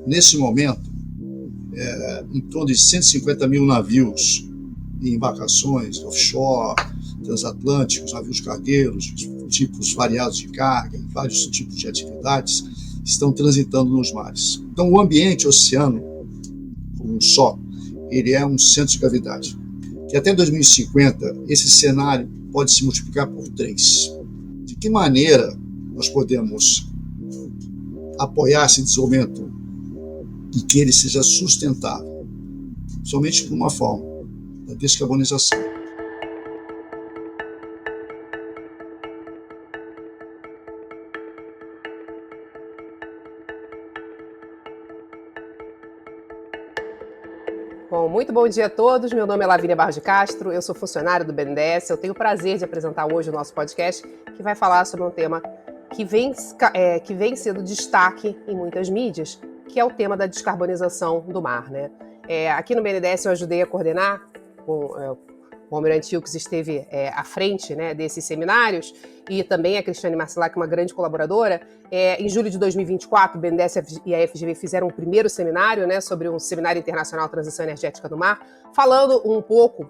nesse momento, em torno de 150 mil navios e embarcações offshore, transatlânticos, navios cargueiros, tipos variados de carga, vários tipos de atividades, estão transitando nos mares. Então, o ambiente oceano, como um só, ele é um centro de gravidade. Que até 2050, esse cenário pode se multiplicar por 3. De que maneira nós podemos apoiar esse desenvolvimento e que ele seja sustentável? Somente por uma forma, a descarbonização. Bom, muito bom dia a todos. Meu nome é Lavínia Barros de Castro, eu sou funcionária do BNDES. Eu tenho o prazer de apresentar hoje o nosso podcast, que vai falar sobre um tema que vem sendo destaque em muitas mídias, que é o tema da descarbonização do mar, né? Aqui no BNDES eu ajudei a coordenar com o Almirante Ilques esteve à frente, né, desses seminários, e também a Cristiane Marcilac, uma grande colaboradora. Em julho de 2024, o BNDES e a FGV fizeram o primeiro seminário, né, sobre um seminário internacional Transição Energética do Mar, falando um pouco,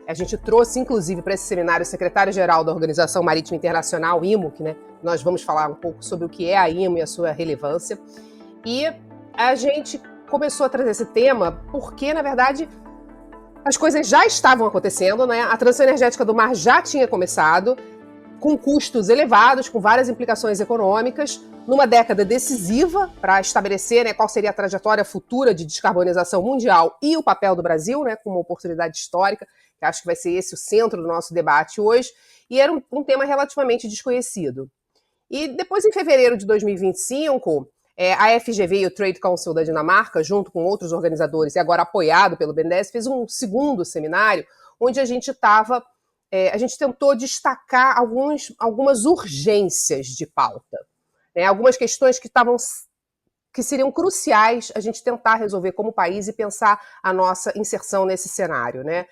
a gente trouxe inclusive para esse seminário o secretário-geral da Organização Marítima Internacional, IMO, que, né, nós vamos falar um pouco sobre o que é a IMO e a sua relevância, e a gente começou a trazer esse tema porque, na verdade, as coisas já estavam acontecendo, né? A transição energética do mar já tinha começado, com custos elevados, com várias implicações econômicas, numa década decisiva para estabelecer, né, qual seria a trajetória futura de descarbonização mundial e o papel do Brasil, né, como uma oportunidade histórica, que acho que vai ser esse o centro do nosso debate hoje, e era um tema relativamente desconhecido. E depois, em fevereiro de 2025... a FGV e o Trade Council da Dinamarca, junto com outros organizadores, e agora apoiado pelo BNDES, fez um segundo seminário, onde a gente tentou destacar algumas urgências de pauta, né? Algumas questões que seriam cruciais a gente tentar resolver como país e pensar a nossa inserção nesse cenário, né?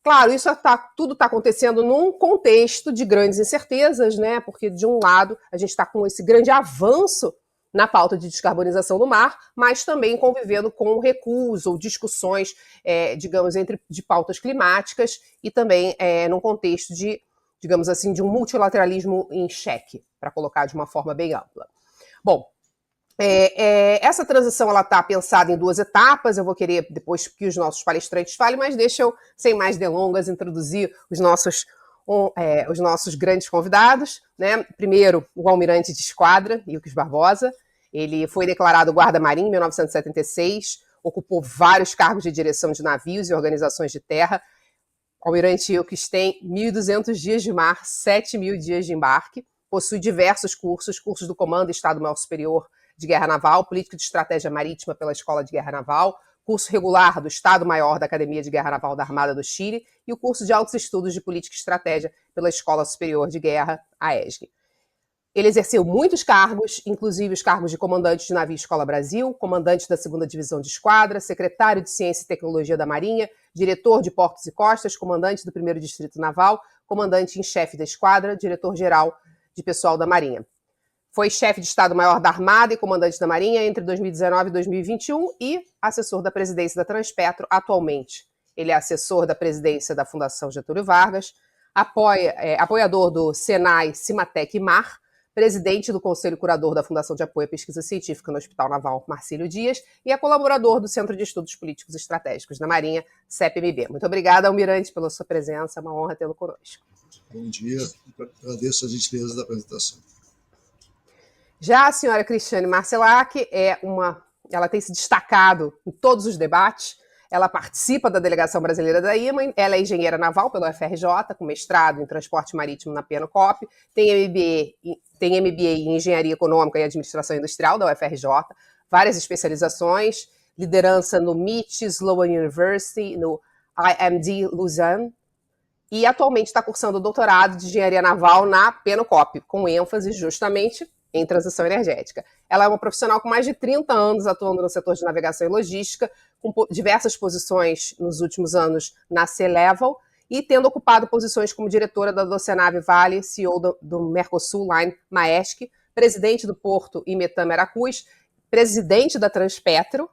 Claro, tudo está acontecendo num contexto de grandes incertezas, né? Porque, de um lado, a gente está com esse grande avanço na pauta de descarbonização do mar, mas também convivendo com recuos ou discussões, digamos, de pautas climáticas e também num contexto de, digamos assim, de um multilateralismo em xeque, para colocar de uma forma bem ampla. Bom, essa transição está pensada em 2 etapas. Eu vou querer depois que os nossos palestrantes falem, mas deixa eu, sem mais delongas, introduzir os nossos grandes convidados, né? Primeiro, o almirante de esquadra, Ilques Barbosa. Ele foi declarado guarda-marinha em 1976, ocupou vários cargos de direção de navios e organizações de terra. O almirante Ilques tem 1.200 dias de mar, 7.000 dias de embarque, possui diversos cursos do Comando Estado-Maior Superior de Guerra Naval, Política de Estratégia Marítima pela Escola de Guerra Naval, curso regular do Estado-Maior da Academia de Guerra Naval da Armada do Chile e o curso de Altos Estudos de Política e Estratégia pela Escola Superior de Guerra, a ESG. Ele exerceu muitos cargos, inclusive os cargos de comandante de navio Escola Brasil, comandante da 2ª Divisão de Esquadra, secretário de Ciência e Tecnologia da Marinha, diretor de Portos e Costas, comandante do 1º Distrito Naval, comandante em chefe da Esquadra, diretor-geral de Pessoal da Marinha. Foi chefe de Estado-Maior da Armada e comandante da Marinha entre 2019 e 2021 e assessor da presidência da Transpetro atualmente. Ele é assessor da presidência da Fundação Getúlio Vargas, apoiador do Senai, Cimatec e Mar, presidente do Conselho Curador da Fundação de Apoio à Pesquisa Científica no Hospital Naval Marcílio Dias e é colaborador do Centro de Estudos Políticos e Estratégicos da Marinha, CEPMB. Muito obrigada, almirante, pela sua presença, é uma honra tê-lo conosco. Bom dia, agradeço a gentileza da apresentação. Já a senhora Cristiane Marcilac ela tem se destacado em todos os debates. Ela participa da delegação brasileira da IMA, ela é engenheira naval pela UFRJ, com mestrado em transporte marítimo na PENOCOP, tem MBA em engenharia econômica e administração industrial da UFRJ, várias especializações, liderança no MIT, Sloan University, no IMD Lausanne, e atualmente está cursando o doutorado de engenharia naval na PENOCOP, com ênfase justamente em transição energética. Ela é uma profissional com mais de 30 anos atuando no setor de navegação e logística, com diversas posições nos últimos anos na C-Level e tendo ocupado posições como diretora da Oceanave Vale, CEO do Mercosul Line Maersk, presidente do Porto Imetã Veracruz, presidente da Transpetro,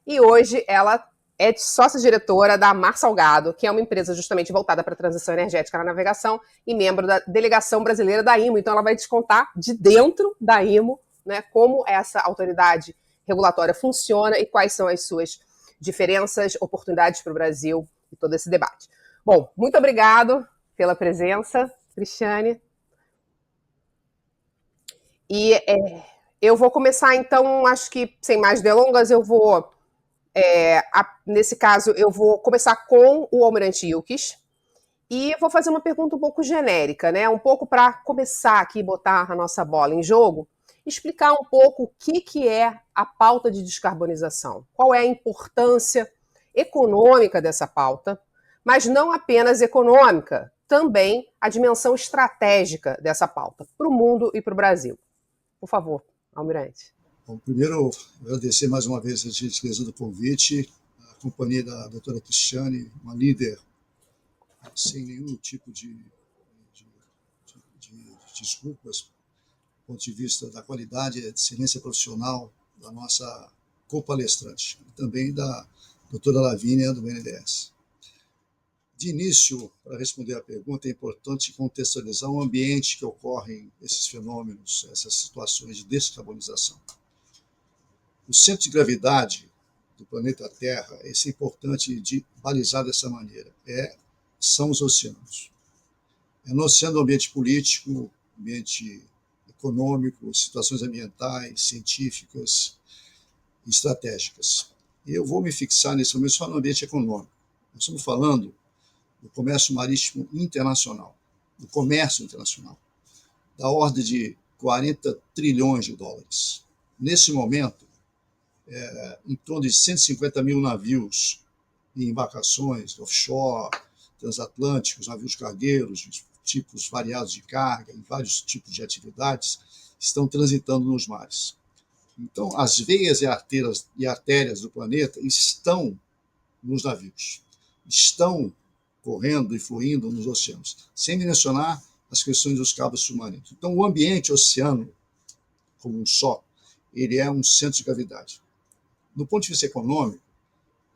e hoje ela é sócia-diretora da Mar Salgado, que é uma empresa justamente voltada para a transição energética na navegação e membro da delegação brasileira da IMO. Então, ela vai descontar de dentro da IMO, né, como essa autoridade regulatória funciona e quais são as suas diferenças, oportunidades para o Brasil e todo esse debate. Bom, muito obrigado pela presença, Cristiane. E eu vou começar, então, acho que sem mais delongas, eu vou nesse caso, eu vou começar com o Almirante Ilques e vou fazer uma pergunta um pouco genérica, né? Um pouco para começar aqui, botar a nossa bola em jogo, explicar um pouco o que é a pauta de descarbonização, qual é a importância econômica dessa pauta, mas não apenas econômica, também a dimensão estratégica dessa pauta para o mundo e para o Brasil. Por favor, Almirante. Bom, primeiro, agradecer mais uma vez a gentileza do convite, a companhia da doutora Cristiane, uma líder sem nenhum tipo de desculpas, do ponto de vista da qualidade e excelência profissional da nossa co-palestrante, e também da doutora Lavínia, do BNDES. De início, para responder à pergunta, é importante contextualizar o ambiente que ocorrem esses fenômenos, essas situações de descarbonização. O centro de gravidade do planeta Terra, isso é importante de balizar dessa maneira, são os oceanos. É no oceano o ambiente político, ambiente econômico, situações ambientais, científicas e estratégicas. E eu vou me fixar nesse momento só no ambiente econômico. Nós estamos falando do comércio marítimo internacional, do comércio internacional, da ordem de 40 trilhões de dólares. Nesse momento, em torno de 150 mil navios e embarcações offshore, transatlânticos, navios cargueiros, de tipos variados de carga, em vários tipos de atividades, estão transitando nos mares. Então, as veias e artérias do planeta estão nos navios, estão correndo e fluindo nos oceanos, sem mencionar as questões dos cabos submarinos. Então, o ambiente oceano, como um só, ele é um centro de gravidade. Do ponto de vista econômico,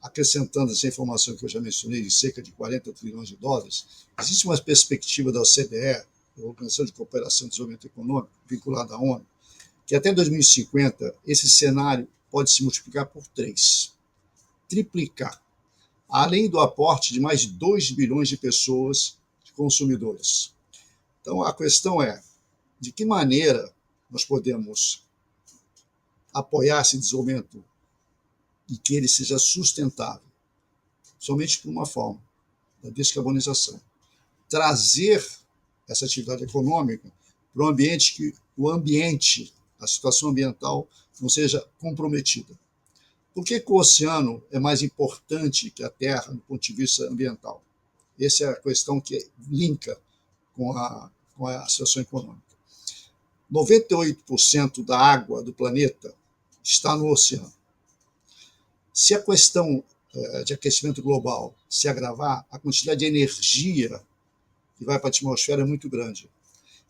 acrescentando essa informação que eu já mencionei, de cerca de 40 trilhões de dólares, existe uma perspectiva da OCDE, a Organização de Cooperação e Desenvolvimento Econômico, vinculada à ONU, que até 2050 esse cenário pode se multiplicar por 3, triplicar, além do aporte de mais de 2 bilhões de pessoas, de consumidores. Então, a questão é, de que maneira nós podemos apoiar esse desenvolvimento e que ele seja sustentável? Somente por uma forma, da descarbonização. Trazer essa atividade econômica para um ambiente que a situação ambiental não seja comprometida. Por que o oceano é mais importante que a Terra do ponto de vista ambiental? Essa é a questão que linka com a situação econômica. 98% da água do planeta está no oceano. Se a questão de aquecimento global se agravar, a quantidade de energia que vai para a atmosfera é muito grande.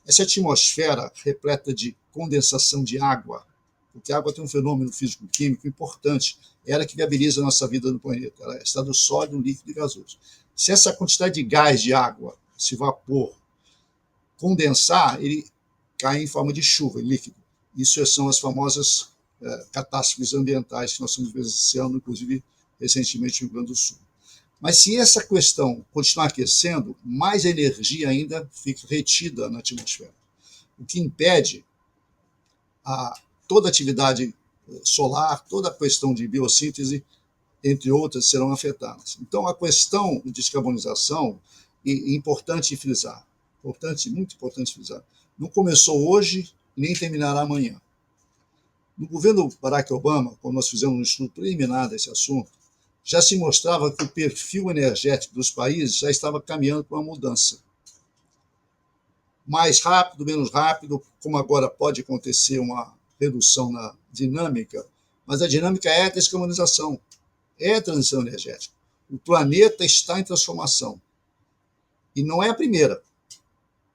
Essa atmosfera repleta de condensação de água, porque a água tem um fenômeno físico-químico importante, é ela que viabiliza a nossa vida no planeta. Ela é estado sólido, líquido e gasoso. Se essa quantidade de gás de água, esse vapor, condensar, ele cai em forma de chuva, em líquido. Isso são as famosas catástrofes ambientais que nós estamos vivenciando, inclusive recentemente no Rio Grande do Sul. Mas se essa questão continuar aquecendo, mais energia ainda fica retida na atmosfera, o que impede toda a atividade solar, toda a questão de biossíntese, entre outras, serão afetadas. Então, a questão de descarbonização é importante frisar, muito importante frisar, não começou hoje nem terminará amanhã. No governo Barack Obama, quando nós fizemos um estudo preliminar desse assunto, já se mostrava que o perfil energético dos países já estava caminhando para uma mudança. Mais rápido, menos rápido, como agora pode acontecer uma redução na dinâmica, mas a dinâmica é a descarbonização, é a transição energética. O planeta está em transformação. E não é a primeira,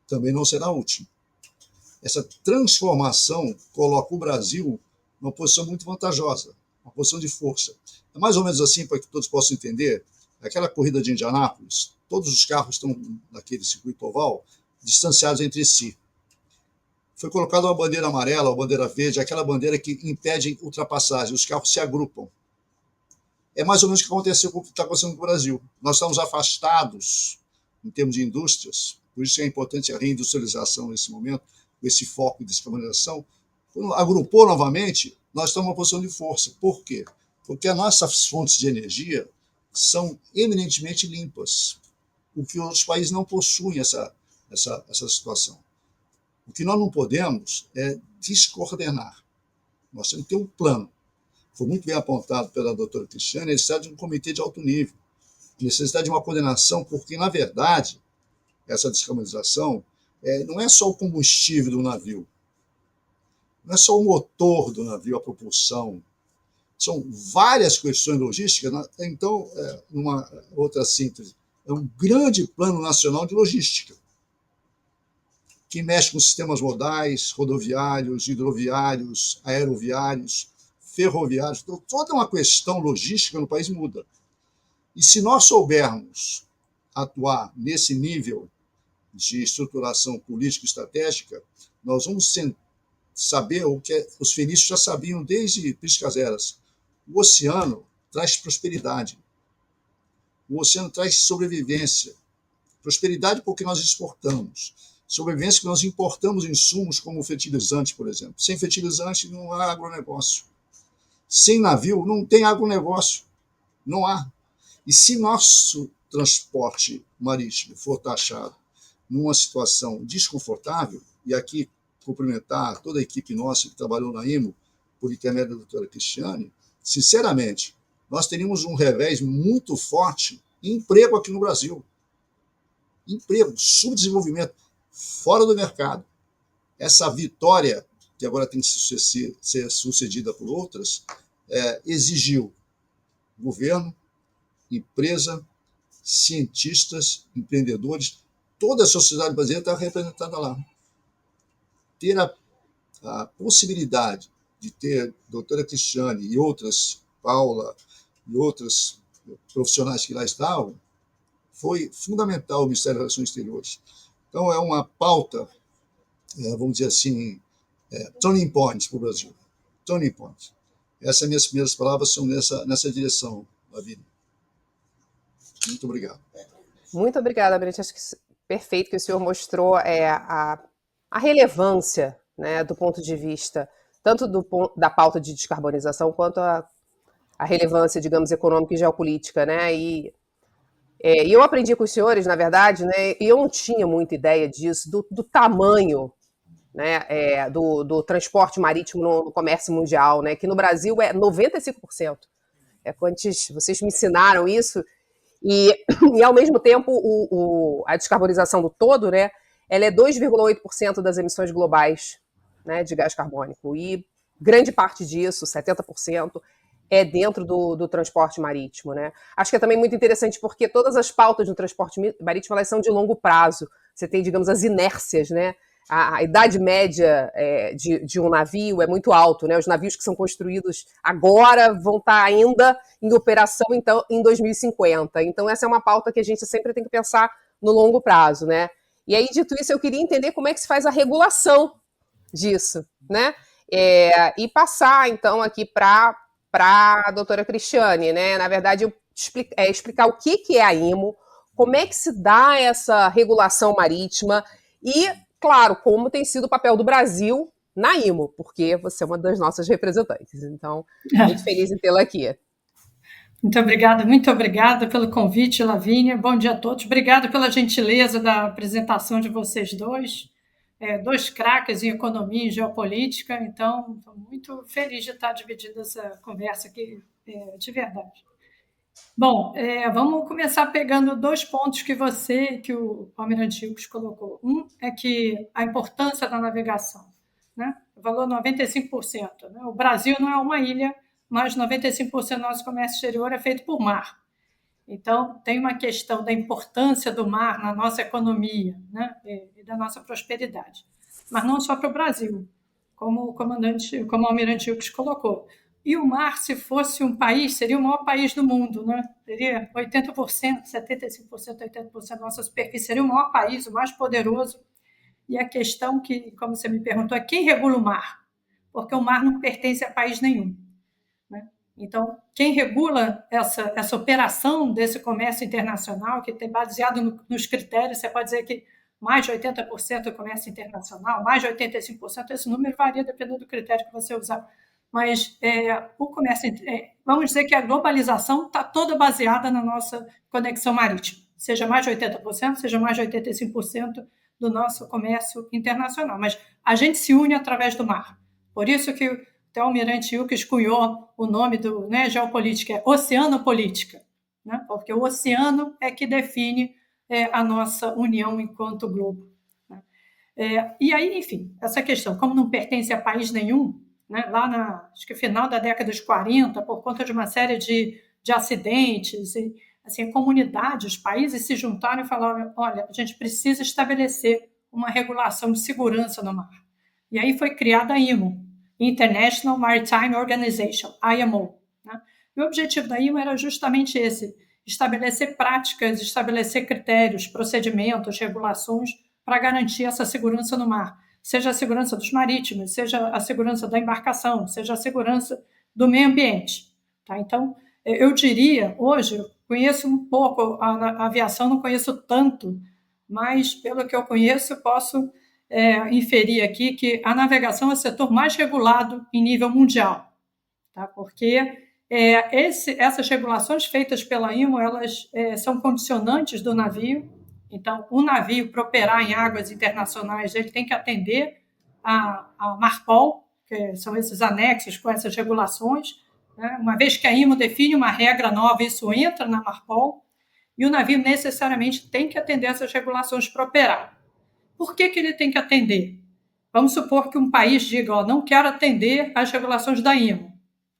também não será a última. Essa transformação coloca o Brasil uma posição muito vantajosa, uma posição de força. É mais ou menos assim, para que todos possam entender, aquela corrida de Indianápolis, todos os carros estão naquele circuito oval, distanciados entre si. Foi colocada uma bandeira amarela, uma bandeira verde, aquela bandeira que impede ultrapassagem, os carros se agrupam. É mais ou menos o que aconteceu com o que está acontecendo no Brasil. Nós estamos afastados em termos de indústrias, por isso é importante a reindustrialização nesse momento, com esse foco de descarbonização. Quando agrupou novamente, nós estamos numa posição de força. Por quê? Porque as nossas fontes de energia são eminentemente limpas, o que outros países não possuem essa situação. O que nós não podemos é descoordenar. Nós temos que ter um plano. Foi muito bem apontado pela doutora Cristiane, a necessidade de um comitê de alto nível, a necessidade de uma coordenação, porque, na verdade, essa descarbonização não é só o combustível do navio, não é só o motor do navio, a propulsão, são várias questões logísticas. Então, numa outra síntese, é um grande plano nacional de logística, que mexe com sistemas modais, rodoviários, hidroviários, aeroviários, ferroviários. Então, toda uma questão logística no país muda. E se nós soubermos atuar nesse nível de estruturação política e estratégica, nós vamos saber o que os fenícios já sabiam desde Priscas Eras. O oceano traz prosperidade. O oceano traz sobrevivência. Prosperidade porque nós exportamos. Sobrevivência porque nós importamos insumos como fertilizante, por exemplo. Sem fertilizante não há agronegócio. Sem navio não tem agronegócio. Não há. E se nosso transporte marítimo for taxado numa situação desconfortável, e aqui cumprimentar toda a equipe nossa que trabalhou na IMO, por intermédio da doutora Cristiane, sinceramente, nós teríamos um revés muito forte em emprego aqui no Brasil. Emprego, subdesenvolvimento, fora do mercado. Essa vitória, que agora tem que ser sucedida por outras, exigiu governo, empresa, cientistas, empreendedores, toda a sociedade brasileira está representada lá. Ter a possibilidade de ter a doutora Cristiane e outras, Paula, e outras profissionais que lá estavam, foi fundamental o Ministério das Relações Exteriores. Então, é uma pauta, vamos dizer assim, turning point para o Brasil. Turning point. Essas minhas primeiras palavras são nessa direção, Lavínia. Muito obrigado. Muito obrigada, Brent. Acho que perfeito que o senhor mostrou a relevância, né, do ponto de vista tanto da pauta de descarbonização quanto a relevância, digamos, econômica e geopolítica, né? E eu aprendi com os senhores, na verdade, né? E eu não tinha muita ideia disso, do tamanho, né, do transporte marítimo no comércio mundial, né? Que no Brasil é 95%. Antes vocês me ensinaram isso. E ao mesmo tempo, a descarbonização do todo, né, ela é 2,8% das emissões globais, né, de gás carbônico. E grande parte disso, 70%, é dentro do transporte marítimo. Né? Acho que é também muito interessante porque todas as pautas do transporte marítimo elas são de longo prazo. Você tem, digamos, as inércias, né? A idade média de um navio é muito alto, né? Os navios que são construídos agora vão estar ainda em operação então, em 2050. Então, essa é uma pauta que a gente sempre tem que pensar no longo prazo, né? E aí, dito isso, eu queria entender como é que se faz a regulação disso, né? E passar, então, aqui para a doutora Cristiane, né? Na verdade, explicar o que é a IMO, como é que se dá essa regulação marítima e claro, como tem sido o papel do Brasil na IMO, porque você é uma das nossas representantes. Então, muito feliz em tê-la aqui. Muito obrigada pelo convite, Lavínia. Bom dia a todos. Obrigada pela gentileza da apresentação de vocês dois. Dois craques em economia e geopolítica, então estou muito feliz de estar dividindo essa conversa aqui, de verdade. Bom, vamos começar pegando dois pontos que o Almirante Ilques colocou. Um é que a importância da navegação, né? O valor 95%. Né? O Brasil não é uma ilha, mas 95% do nosso comércio exterior é feito por mar. Então, tem uma questão da importância do mar na nossa economia, né? E da nossa prosperidade. Mas não só para o Brasil, como o almirante Wilkes colocou. E o mar, se fosse um país, seria o maior país do mundo, né? Seria 80%, 75%, 80% da nossa superfície, seria o maior país, o mais poderoso. E a questão que, como você me perguntou, é quem regula o mar? Porque o mar não pertence a país nenhum, né? Então, quem regula essa operação desse comércio internacional, que é baseado nos critérios, você pode dizer que mais de 80% é comércio internacional, mais de 85%, esse número varia dependendo do critério que você usar. Mas o comércio, vamos dizer que a globalização está toda baseada na nossa conexão marítima, seja mais de 80%, seja mais de 85% do nosso comércio internacional. Mas a gente se une através do mar. Por isso que até o almirante Wilkes cunhou o nome do geopolítica, é oceanopolítica, né? Porque o oceano é que define a nossa união enquanto globo, né? E aí, enfim, essa questão, como não pertence a país nenhum, né, lá acho que final da década de 40, por conta de uma série de acidentes, e, assim, comunidades, países se juntaram e falaram, olha, a gente precisa estabelecer uma regulação de segurança no mar. E aí foi criada a IMO, International Maritime Organization, IMO, né? E o objetivo da IMO era justamente esse, estabelecer práticas, estabelecer critérios, procedimentos, regulações para garantir essa segurança no mar, seja a segurança dos marítimos, seja a segurança da embarcação, seja a segurança do meio ambiente, tá? Então, eu diria, hoje, eu conheço um pouco a aviação, não conheço tanto, mas pelo que eu conheço, posso inferir aqui que a navegação é o setor mais regulado em nível mundial, tá? Porque essas regulações feitas pela IMO, elas são condicionantes do navio. Então, o navio, para operar em águas internacionais, ele tem que atender a Marpol, que são esses anexos com essas regulações, né? Uma vez que a IMO define uma regra nova, isso entra na Marpol, e o navio necessariamente tem que atender essas regulações para operar. Por que ele tem que atender? Vamos supor que um país diga, não quero atender às regulações da IMO.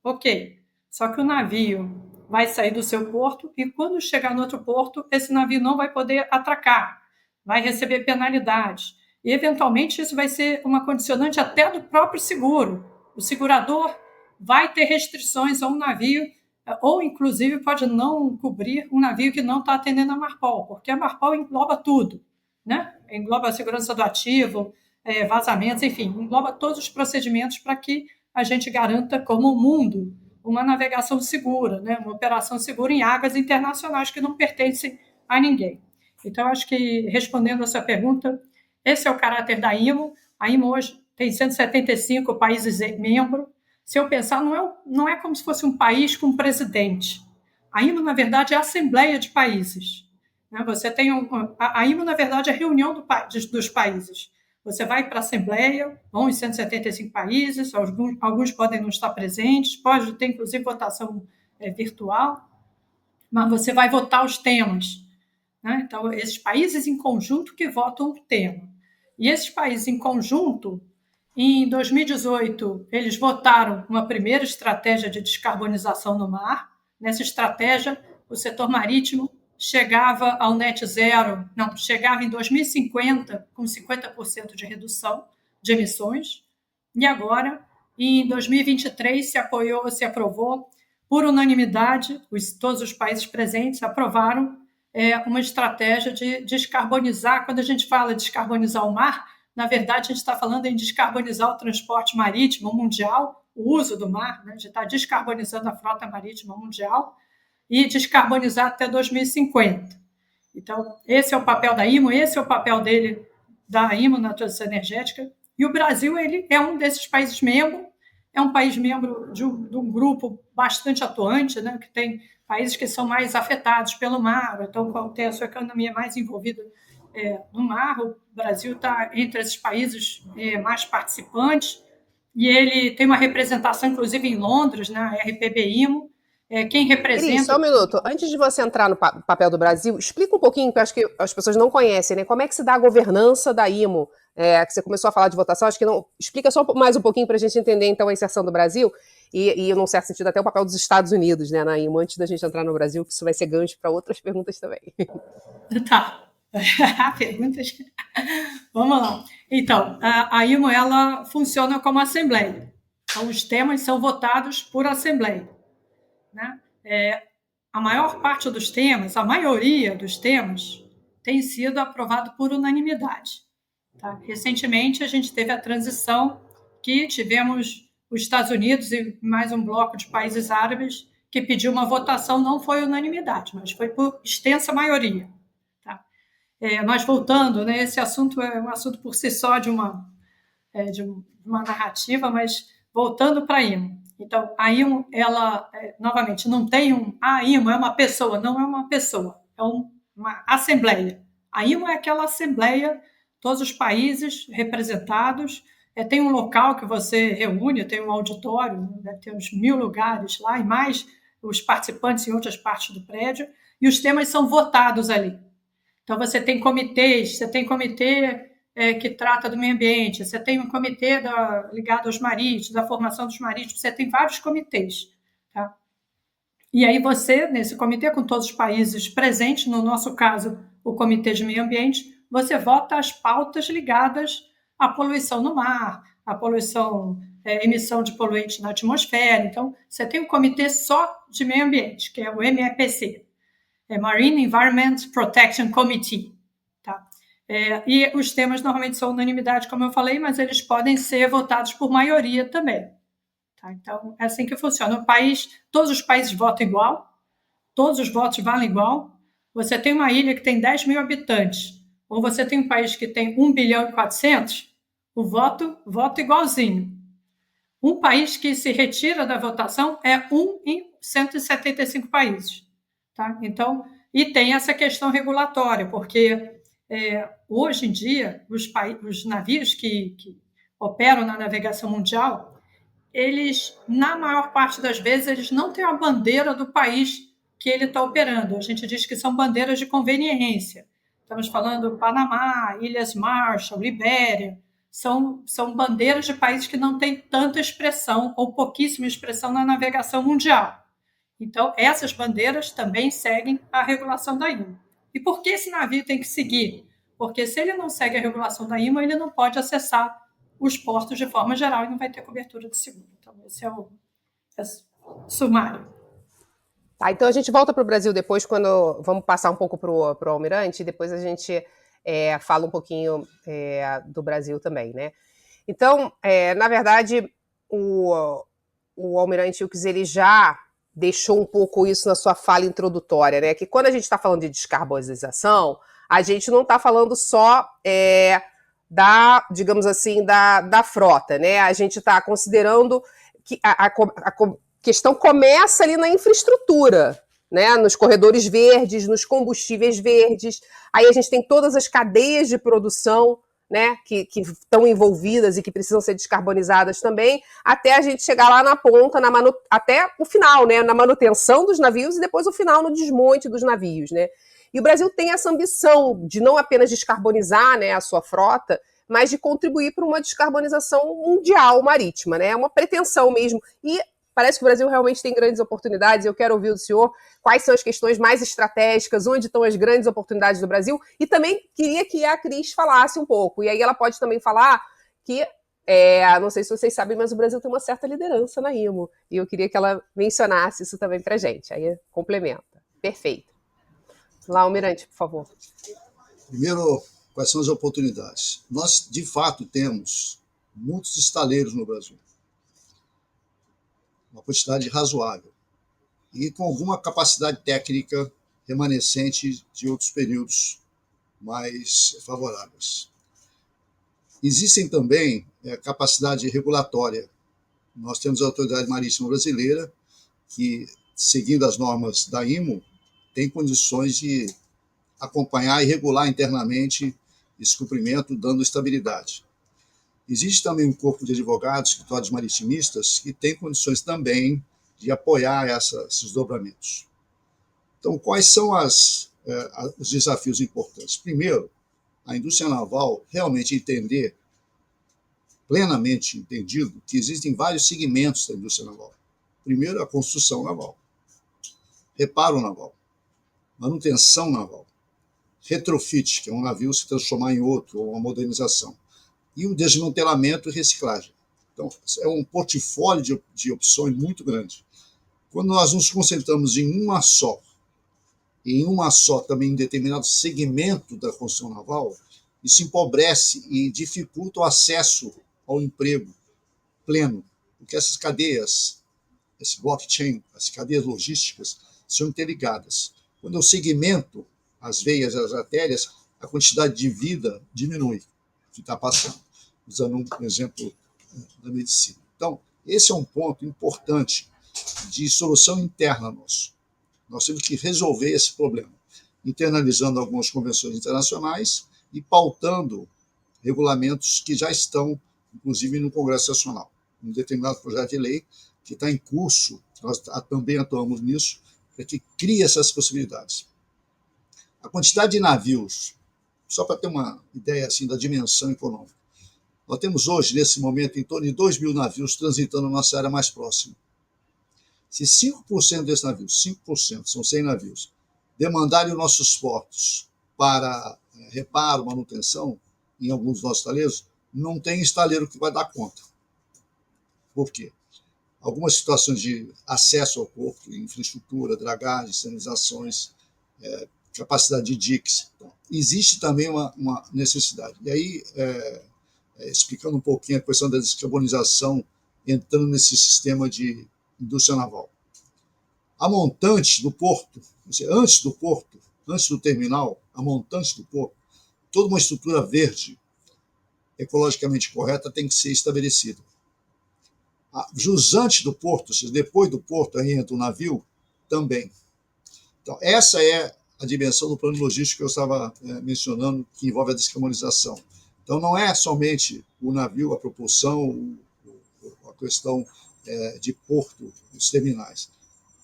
Ok, só que o navio vai sair do seu porto e quando chegar no outro porto, esse navio não vai poder atracar, vai receber penalidades. E, eventualmente, isso vai ser uma condicionante até do próprio seguro. O segurador vai ter restrições a um navio ou, inclusive, pode não cobrir um navio que não está atendendo a Marpol, porque a Marpol engloba tudo, né? Engloba a segurança do ativo, vazamentos, enfim, engloba todos os procedimentos para que a gente garanta, como mundo, uma navegação segura, né? Uma operação segura em águas internacionais que não pertencem a ninguém. Então, acho que, respondendo essa pergunta, esse é o caráter da IMO. A IMO hoje tem 175 países membros. Se eu pensar, não é como se fosse um país com um presidente. A IMO, na verdade, é a Assembleia de Países. Você tem a IMO, na verdade, é a reunião dos países. Você vai para a Assembleia, vão em 175 países, alguns podem não estar presentes, pode ter, inclusive, votação virtual, mas você vai votar os temas, né? Então, esses países em conjunto que votam o tema. E esses países em conjunto, em 2018, eles votaram uma primeira estratégia de descarbonização no mar. Nessa estratégia, o setor marítimo chegava ao net zero, chegava em 2050 com 50% de redução de emissões, e agora, em 2023, se aprovou, por unanimidade, todos os países presentes aprovaram uma estratégia de descarbonizar. Quando a gente fala de descarbonizar o mar, na verdade, a gente está falando em descarbonizar o transporte marítimo mundial, o uso do mar, né? A gente está descarbonizando a frota marítima mundial, e descarbonizar até 2050. Então, esse é o papel da IMO, esse é o papel da IMO na transição energética, e o Brasil ele é um desses países membros, é um país membro de um grupo bastante atuante, né, que tem países que são mais afetados pelo mar, então tem a sua economia mais envolvida no mar. O Brasil está entre esses países mais participantes, e ele tem uma representação, inclusive, em Londres, na RPB-IMO. Quem representa... Cris, só um minuto. Antes de você entrar no papel do Brasil, explica um pouquinho, porque eu acho que as pessoas não conhecem, né? Como é que se dá a governança da IMO? Que você começou a falar de votação, acho que não... Explica só mais um pouquinho para a gente entender, então, a inserção do Brasil e, num certo sentido, até o papel dos Estados Unidos, né, na IMO, antes da gente entrar no Brasil, que isso vai ser gancho para outras perguntas também. Tá. Perguntas... Vamos lá. Então, a IMO ela funciona como assembleia. Então, os temas são votados por assembleia, né? A maior parte dos temas, a maioria dos temas, tem sido aprovado por unanimidade. Tá? Recentemente, a gente teve a transição que tivemos os Estados Unidos e mais um bloco de países árabes que pediu uma votação, não foi unanimidade, mas foi por extensa maioria. Tá? Mas voltando, né, esse assunto é um assunto por si só de uma narrativa, mas voltando para a IMO. Então, a IMO, ela, novamente, não tem a IMO é uma pessoa, não é uma pessoa, é uma assembleia. A IMO é aquela assembleia, todos os países representados, tem um local que você reúne, tem um auditório, deve ter uns 1.000 lugares lá, e mais os participantes em outras partes do prédio, e os temas são votados ali. Então, você tem comitês, você tem comitê que trata do meio ambiente, você tem um comitê ligado aos marítimos, da formação dos marítimos, você tem vários comitês. Tá? E aí você, nesse comitê, com todos os países presentes, no nosso caso, o Comitê de Meio Ambiente, você vota as pautas ligadas à poluição no mar, à poluição, emissão de poluentes na atmosfera. Então, você tem um comitê só de meio ambiente, que é o MEPC, Marine Environment Protection Committee. Tá? E os temas normalmente são unanimidade, como eu falei, mas eles podem ser votados por maioria também. Tá? Então, é assim que funciona. Todos os países votam igual, todos os votos valem igual. Você tem uma ilha que tem 10 mil habitantes, ou você tem um país que tem 1 bilhão e 400, o voto igualzinho. Um país que se retira da votação é 1 em 175 países. Tá? Então, e tem essa questão regulatória, porque hoje em dia, os navios que operam na navegação mundial, eles, na maior parte das vezes, eles não têm a bandeira do país que ele está operando. A gente diz que são bandeiras de conveniência. Estamos falando Panamá, Ilhas Marshall, Libéria. São bandeiras de países que não têm tanta expressão ou pouquíssima expressão na navegação mundial. Então, essas bandeiras também seguem a regulação da IMO. E por que esse navio tem que seguir? Porque se ele não segue a regulação da IMO, ele não pode acessar os portos de forma geral e não vai ter cobertura de seguro. Então, esse é o sumário. Tá, então a gente volta para o Brasil depois, quando vamos passar um pouco para o Almirante, e depois a gente fala um pouquinho do Brasil também, né? Então, na verdade, o Almirante Wilkes, ele já deixou um pouco isso na sua fala introdutória, né? Que quando a gente está falando de descarbonização, a gente não está falando só digamos assim, da frota, né? A gente está considerando que a questão começa ali na infraestrutura, né? Nos corredores verdes, nos combustíveis verdes. Aí a gente tem todas as cadeias de produção, né, que estão envolvidas e que precisam ser descarbonizadas também, até a gente chegar lá na ponta, até o final, né, na manutenção dos navios e depois o final no desmonte dos navios, né. E o Brasil tem essa ambição de não apenas descarbonizar, né, a sua frota, mas de contribuir para uma descarbonização mundial marítima, né, é uma pretensão mesmo. E parece que o Brasil realmente tem grandes oportunidades. Eu quero ouvir do senhor quais são as questões mais estratégicas, onde estão as grandes oportunidades do Brasil. E também queria que a Cris falasse um pouco. E aí ela pode também falar que, não sei se vocês sabem, mas o Brasil tem uma certa liderança na IMO. E eu queria que ela mencionasse isso também para a gente. Aí complementa. Perfeito. Lá, Almirante, por favor. Primeiro, quais são as oportunidades? Nós, de fato, temos muitos estaleiros no Brasil. Uma quantidade razoável, e com alguma capacidade técnica remanescente de outros períodos mais favoráveis. Existem também capacidade regulatória. Nós temos a Autoridade Marítima Brasileira, que, seguindo as normas da IMO, tem condições de acompanhar e regular internamente esse cumprimento, dando estabilidade. Existe também um corpo de advogados, escritórios maritimistas, que tem condições também de apoiar esses desdobramentos. Então, quais são os desafios importantes? Primeiro, a indústria naval realmente entender, plenamente entendido, que existem vários segmentos da indústria naval. Primeiro, a construção naval, reparo naval, manutenção naval, retrofit, que é um navio se transformar em outro, ou uma modernização. e o desmantelamento e reciclagem. Então, é um portfólio de opções muito grande. Quando nós nos concentramos em uma só também em determinado segmento da construção naval, isso empobrece e dificulta o acesso ao emprego pleno, porque essas cadeias, esse blockchain, as cadeias logísticas, são interligadas. Quando eu segmento as veias, as artérias, a quantidade de vida diminui, que está passando, usando um exemplo da medicina. Então, esse é um ponto importante de solução interna nossa. Nós temos que resolver esse problema, internalizando algumas convenções internacionais e pautando regulamentos que já estão, inclusive, no Congresso Nacional. Um determinado projeto de lei que está em curso, nós também atuamos nisso, para que crie essas possibilidades. A quantidade de navios, só para ter uma ideia assim, da dimensão econômica, nós temos hoje, nesse momento, em torno de 2.000 navios transitando na nossa área mais próxima. Se 5% desses navios, 5%, são 100 navios, demandarem os nossos portos para reparo, manutenção, em alguns dos nossos estaleiros, não tem estaleiro que vai dar conta. Por quê? Algumas situações de acesso ao porto, infraestrutura, dragagem, sinalizações, capacidade de diques. Então, existe também uma necessidade. E aí, explicando um pouquinho a questão da descarbonização, entrando nesse sistema de indústria naval. A montante do porto, antes do terminal, a montante do porto, toda uma estrutura verde, ecologicamente correta, tem que ser estabelecida. Jusante do porto, ou seja, depois do porto, aí entra o navio, também. Então, essa é a dimensão do plano logístico que eu estava mencionando, que envolve a descarbonização. Então, não é somente o navio, a propulsão, a questão de porto, os terminais.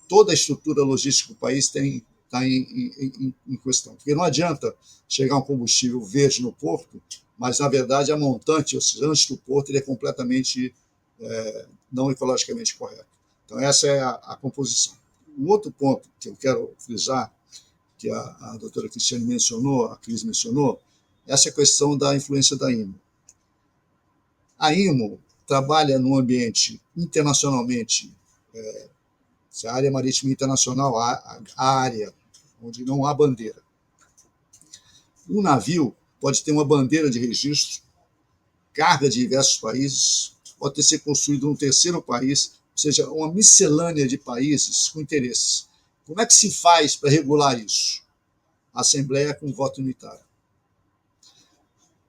Toda a estrutura logística do país está em questão. Porque não adianta chegar um combustível verde no porto, mas, na verdade, a montante, ou seja, antes do porto, ele é completamente não ecologicamente correto. Então, essa é a composição. Um outro ponto que eu quero frisar, que a doutora Cristiane mencionou, a Cris mencionou, essa questão da influência da IMO. A IMO trabalha num ambiente internacionalmente, a área marítima internacional, a área onde não há bandeira. Um navio pode ter uma bandeira de registro, carga de diversos países, pode ser construído num terceiro país, ou seja, uma miscelânea de países com interesses. Como é que se faz para regular isso? A Assembleia com voto unitário.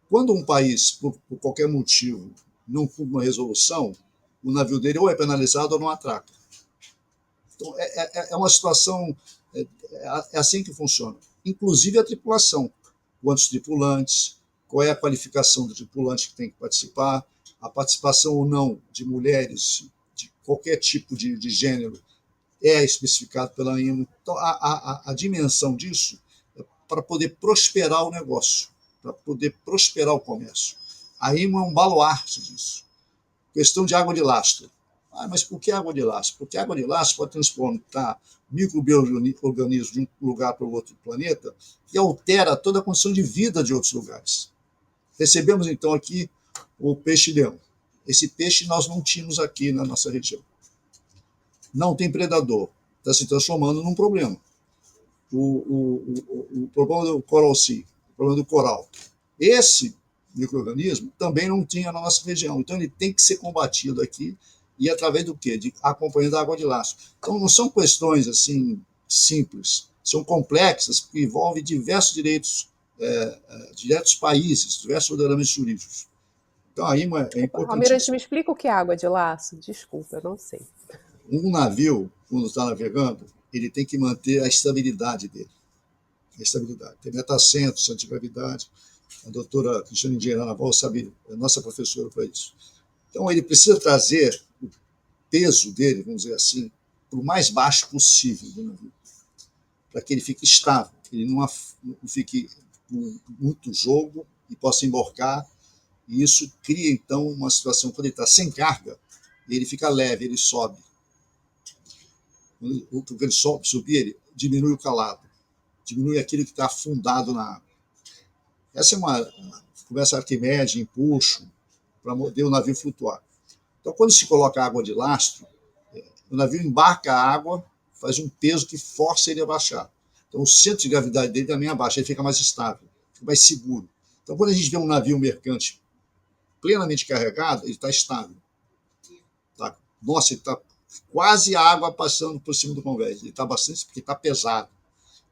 Quando um país, por qualquer motivo, não cumpre uma resolução, o navio dele ou é penalizado ou não atraca. Então, é uma situação, é assim que funciona. Inclusive a tripulação. Quantos tripulantes, qual é a qualificação do tripulante que tem que participar, a participação ou não de mulheres, de qualquer tipo de gênero, é especificado pela IMO. Então, a dimensão disso é para poder prosperar o negócio, para poder prosperar o comércio. A IMO é um baluarte disso. Questão de água de lastro. Mas por que água de lastro? Porque a água de lastro pode transportar micro-organismos de um lugar para o outro planeta e altera toda a condição de vida de outros lugares. Recebemos, então, aqui o peixe-leão. Esse peixe nós não tínhamos aqui na nossa região. Não tem predador. Está se transformando num problema. O problema do coral sea, o problema do coral. Esse micro-organismo também não tinha na nossa região. Então, ele tem que ser combatido aqui. E através do quê? Acompanhando a água de lastro. Então, não são questões assim simples. São complexas, porque envolvem diversos direitos, diversos países, diversos ordenamentos jurídicos. Então, a IMO é importante. Almirante, me explica o que é água de laço? Desculpa, eu não sei. Um navio, quando está navegando, ele tem que manter a estabilidade dele. A estabilidade. Tem meta-centro, centro de gravidade. A doutora Cristiane Engenheira Naval sabe, é nossa professora para isso. Então, ele precisa trazer o peso dele, vamos dizer assim, para o mais baixo possível do navio, para que ele fique estável, que ele não fique com muito jogo e possa emborcar. E isso cria, então, uma situação, quando ele está sem carga, ele fica leve, ele sobe. Quando ele subir, ele diminui o calado, diminui aquilo que está afundado na água. Essa é uma conversa Arquimedes, empuxo, para poder o navio flutuar. Então, quando se coloca água de lastro, o navio embarca a água, faz um peso que força ele a baixar. Então, o centro de gravidade dele também abaixa, ele fica mais estável, fica mais seguro. Então, quando a gente vê um navio mercante plenamente carregado, ele está estável. Tá? Nossa, ele está quase a água passando por cima do convés. Ele está bastante, porque está pesado.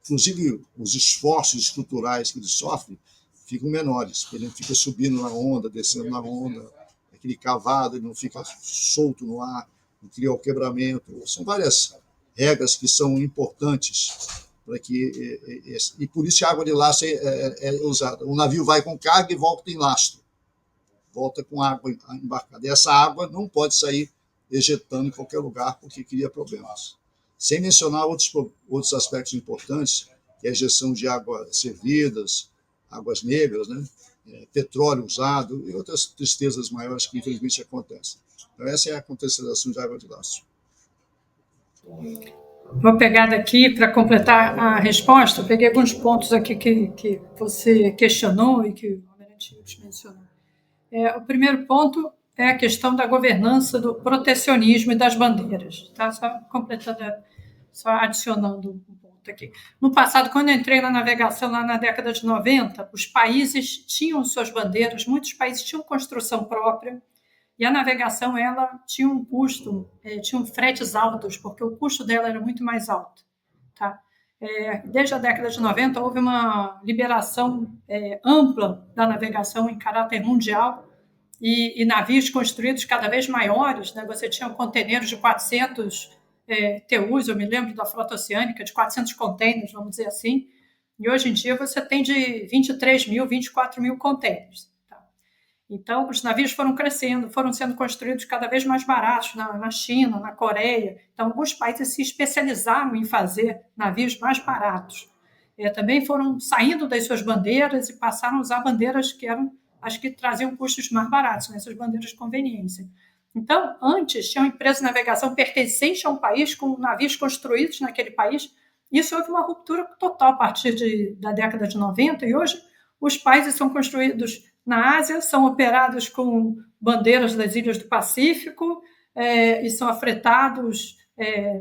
Inclusive, os esforços estruturais que ele sofre ficam menores, porque ele não fica subindo na onda, descendo na onda, aquele cavado, ele não fica solto no ar, não cria o quebramento. São várias regras que são importantes para que... E por isso a água de lastro é usada. O navio vai com carga e volta em lastro. Volta com água embarcada. E essa água não pode sair ejetando em qualquer lugar, porque cria problemas. Sem mencionar outros aspectos importantes, que é a ejeção de águas servidas, águas negras, né? Petróleo usado e outras tristezas maiores que infelizmente acontecem. Então essa é a contextualização de água de lastro. Vou pegar daqui para completar a resposta. Eu peguei alguns pontos aqui que você questionou e que o Almirante Hildes mencionou. O primeiro ponto é a questão da governança do protecionismo e das bandeiras. Tá? Só completando, só adicionando um ponto aqui. No passado, quando eu entrei na navegação, lá na década de 90, os países tinham suas bandeiras, muitos países tinham construção própria, e a navegação ela tinha um custo, tinha fretes altos, porque o custo dela era muito mais alto. Tá? Desde a década de 90, houve uma liberação ampla da navegação em caráter mundial, e navios construídos cada vez maiores, né? Você tinha conteneiros de 400 TEUs, eu me lembro da frota oceânica, de 400 containers, vamos dizer assim, e hoje em dia você tem de 23 mil, 24 mil containers. Tá? Então, os navios foram crescendo, foram sendo construídos cada vez mais baratos na China, na Coreia. Então, alguns países se especializaram em fazer navios mais baratos. Também foram saindo das suas bandeiras e passaram a usar bandeiras que eram as que traziam custos mais baratos, essas bandeiras de conveniência. Então, antes, tinha uma empresa de navegação pertencente a um país, com navios construídos naquele país. Isso houve uma ruptura total a partir da década de 90, e hoje os países são construídos na Ásia, são operados com bandeiras das ilhas do Pacífico e são afretados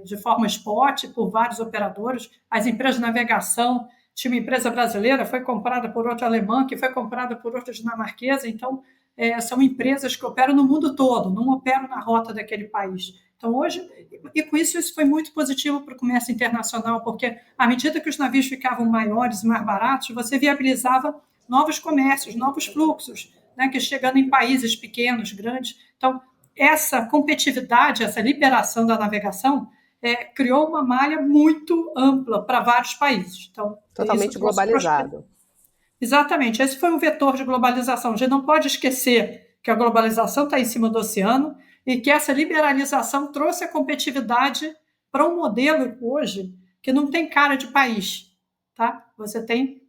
de forma spot por vários operadores. As empresas de navegação, tinha uma empresa brasileira, foi comprada por outra alemã, que foi comprada por outra dinamarquesa. Então, são empresas que operam no mundo todo, não operam na rota daquele país. Então, hoje, e com isso foi muito positivo para o comércio internacional, porque à medida que os navios ficavam maiores e mais baratos, você viabilizava novos comércios, novos fluxos, né, que chegando em países pequenos, grandes. Então, essa competitividade, essa liberação da navegação criou uma malha muito ampla para vários países. Então, totalmente globalizado. Exatamente, esse foi um vetor de globalização. A gente não pode esquecer que a globalização está em cima do oceano e que essa liberalização trouxe a competitividade para um modelo hoje que não tem cara de país. Tá? Você tem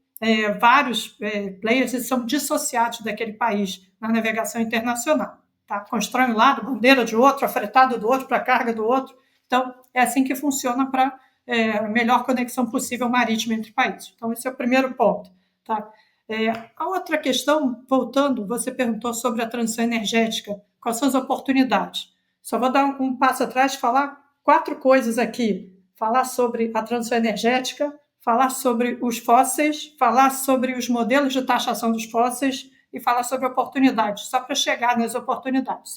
vários players que são dissociados daquele país na navegação internacional. Tá? Constrói um lado, bandeira de outro, afretado do outro para carga do outro. Então, é assim que funciona para a melhor conexão possível marítima entre países. Então, esse é o primeiro ponto. Tá? A outra questão, voltando, você perguntou sobre a transição energética. Quais são as oportunidades? Só vou dar um passo atrás e falar 4 coisas aqui. Falar sobre a transição energética, falar sobre os fósseis, falar sobre os modelos de taxação dos fósseis e falar sobre oportunidades, só para chegar nas oportunidades.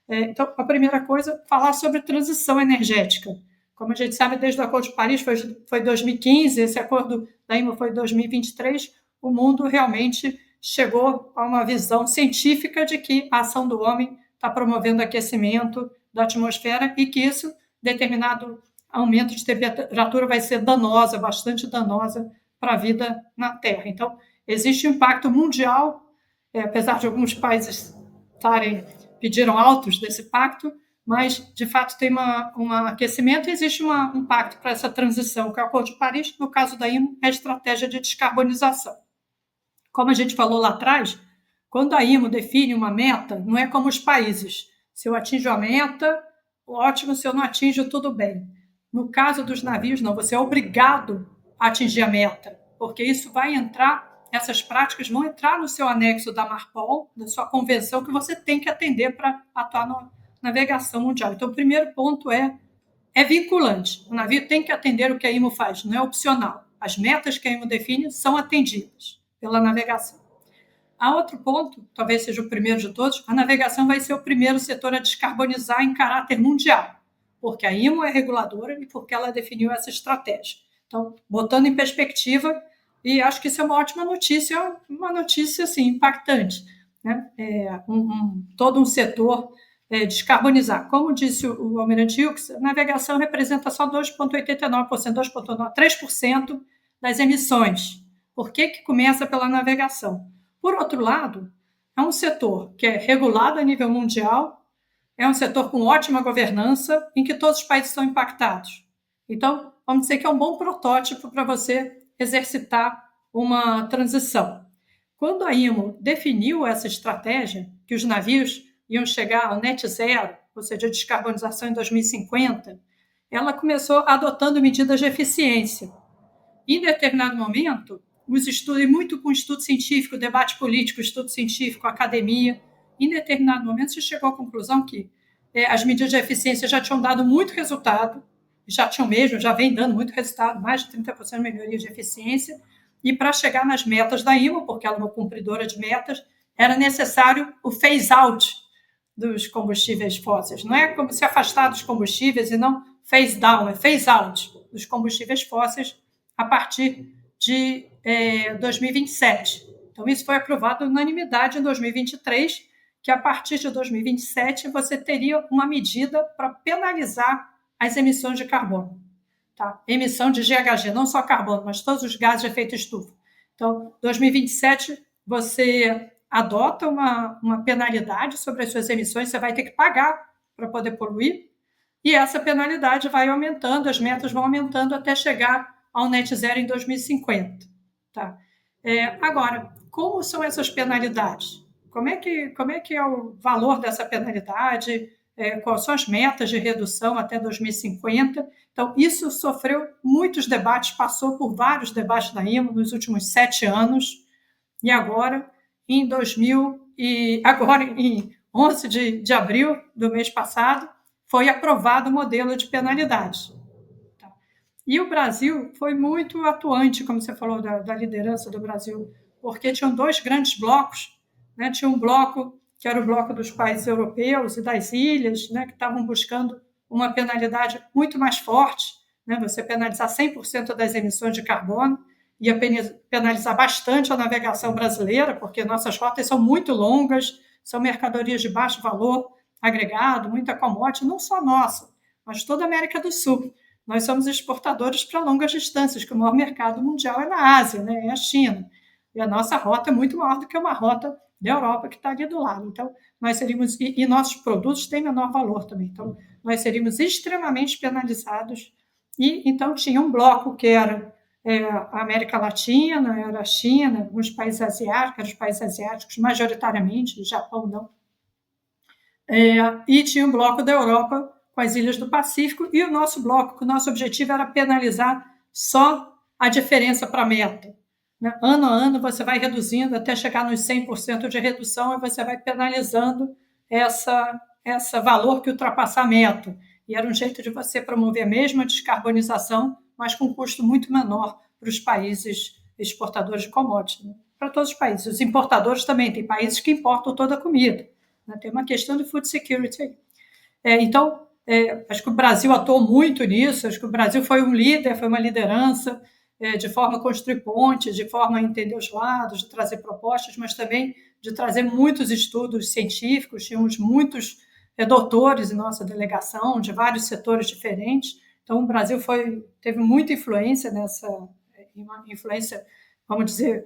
Então, a primeira coisa, falar sobre transição energética. Como a gente sabe, desde o Acordo de Paris foi 2015, esse acordo da IMO foi 2023, o mundo realmente chegou a uma visão científica de que a ação do homem está promovendo aquecimento da atmosfera e que isso, determinado aumento de temperatura, vai ser danosa, bastante danosa para a vida na Terra. Então, existe um impacto mundial, apesar de alguns países pediram autos desse pacto, mas, de fato, tem um aquecimento e existe um pacto para essa transição, que é o Acordo de Paris. No caso da IMO, é a estratégia de descarbonização. Como a gente falou lá atrás, quando a IMO define uma meta, não é como os países. Se eu atinjo a meta, ótimo, se eu não atinjo, tudo bem. No caso dos navios, não, você é obrigado a atingir a meta, porque isso vai entrar essas práticas vão entrar no seu anexo da Marpol, da sua convenção, que você tem que atender para atuar na navegação mundial. Então, o primeiro ponto é vinculante. O navio tem que atender o que a IMO faz, não é opcional. As metas que a IMO define são atendidas pela navegação. Há outro ponto, talvez seja o primeiro de todos, a navegação vai ser o primeiro setor a descarbonizar em caráter mundial, porque a IMO é reguladora e porque ela definiu essa estratégia. Então, botando em perspectiva, e acho que isso é uma ótima notícia, assim, impactante, né? Todo um setor descarbonizar. Como disse o Almirante Hughes, a navegação representa só 2,89%, 3% das emissões. Por que começa pela navegação? Por outro lado, é um setor que é regulado a nível mundial, é um setor com ótima governança, em que todos os países são impactados. Então, vamos dizer que é um bom protótipo para você exercitar uma transição. Quando a IMO definiu essa estratégia, que os navios iam chegar ao net zero, ou seja, a descarbonização em 2050, ela começou adotando medidas de eficiência. Em determinado momento, os estudos, e muito com estudo científico, debate político, estudo científico, academia, em determinado momento se chegou à conclusão que as medidas de eficiência já tinham dado muito resultado, já vem dando muito resultado, mais de 30% de melhoria de eficiência, e para chegar nas metas da IMO, porque ela é uma cumpridora de metas, era necessário o phase-out dos combustíveis fósseis. Não é como se afastar dos combustíveis e não phase-down, é phase-out dos combustíveis fósseis a partir de 2027. Então, isso foi aprovado na unanimidade em 2023, que a partir de 2027 você teria uma medida para penalizar as emissões de carbono. Tá? Emissão de GHG, não só carbono, mas todos os gases de efeito estufa. Então, 2027, você adota uma penalidade sobre as suas emissões, você vai ter que pagar para poder poluir, e essa penalidade vai aumentando, as metas vão aumentando até chegar ao net zero em 2050. Tá? Agora, como são essas penalidades? Como é que é o valor dessa penalidade? Quais são as metas de redução até 2050? Então, isso sofreu muitos debates, passou por vários debates da IMO nos últimos 7 anos, e agora, em 11 de abril do mês passado, foi aprovado o modelo de penalidade. Tá? E o Brasil foi muito atuante, como você falou, da liderança do Brasil, porque tinham 2 grandes blocos, né? Tinha um bloco que era o bloco dos países europeus e das ilhas, né, que estavam buscando uma penalidade muito mais forte, né, você penalizar 100% das emissões de carbono, ia penalizar bastante a navegação brasileira, porque nossas rotas são muito longas, são mercadorias de baixo valor agregado, muita commodity, não só nossa, mas toda a América do Sul. Nós somos exportadores para longas distâncias, que o maior mercado mundial é na Ásia, né, é a China. E a nossa rota é muito maior do que uma rota da Europa, que está ali do lado. Então, nós seríamos... E nossos produtos têm menor valor também. Então, nós seríamos extremamente penalizados. E, então, tinha um bloco que era a América Latina, era a China, alguns países asiáticos, eram os países asiáticos, majoritariamente, o Japão não. E tinha um bloco da Europa com as ilhas do Pacífico, e o nosso bloco, que o nosso objetivo era penalizar só a diferença para a meta. Ano a ano você vai reduzindo até chegar nos 100% de redução, e você vai penalizando esse valor que ultrapassar a meta. E era um jeito de você promover a mesma descarbonização, mas com um custo muito menor para os países exportadores de commodities, né? Para todos os países. Os importadores também, tem países que importam toda a comida, né? Tem uma questão de food security. Então, acho que o Brasil atuou muito nisso, acho que o Brasil foi um líder, foi uma liderança, de forma a construir pontes, de forma a entender os lados, de trazer propostas, mas também de trazer muitos estudos científicos. Tínhamos muitos doutores em nossa delegação, de vários setores diferentes. Então, o Brasil teve muita influência uma influência, vamos dizer,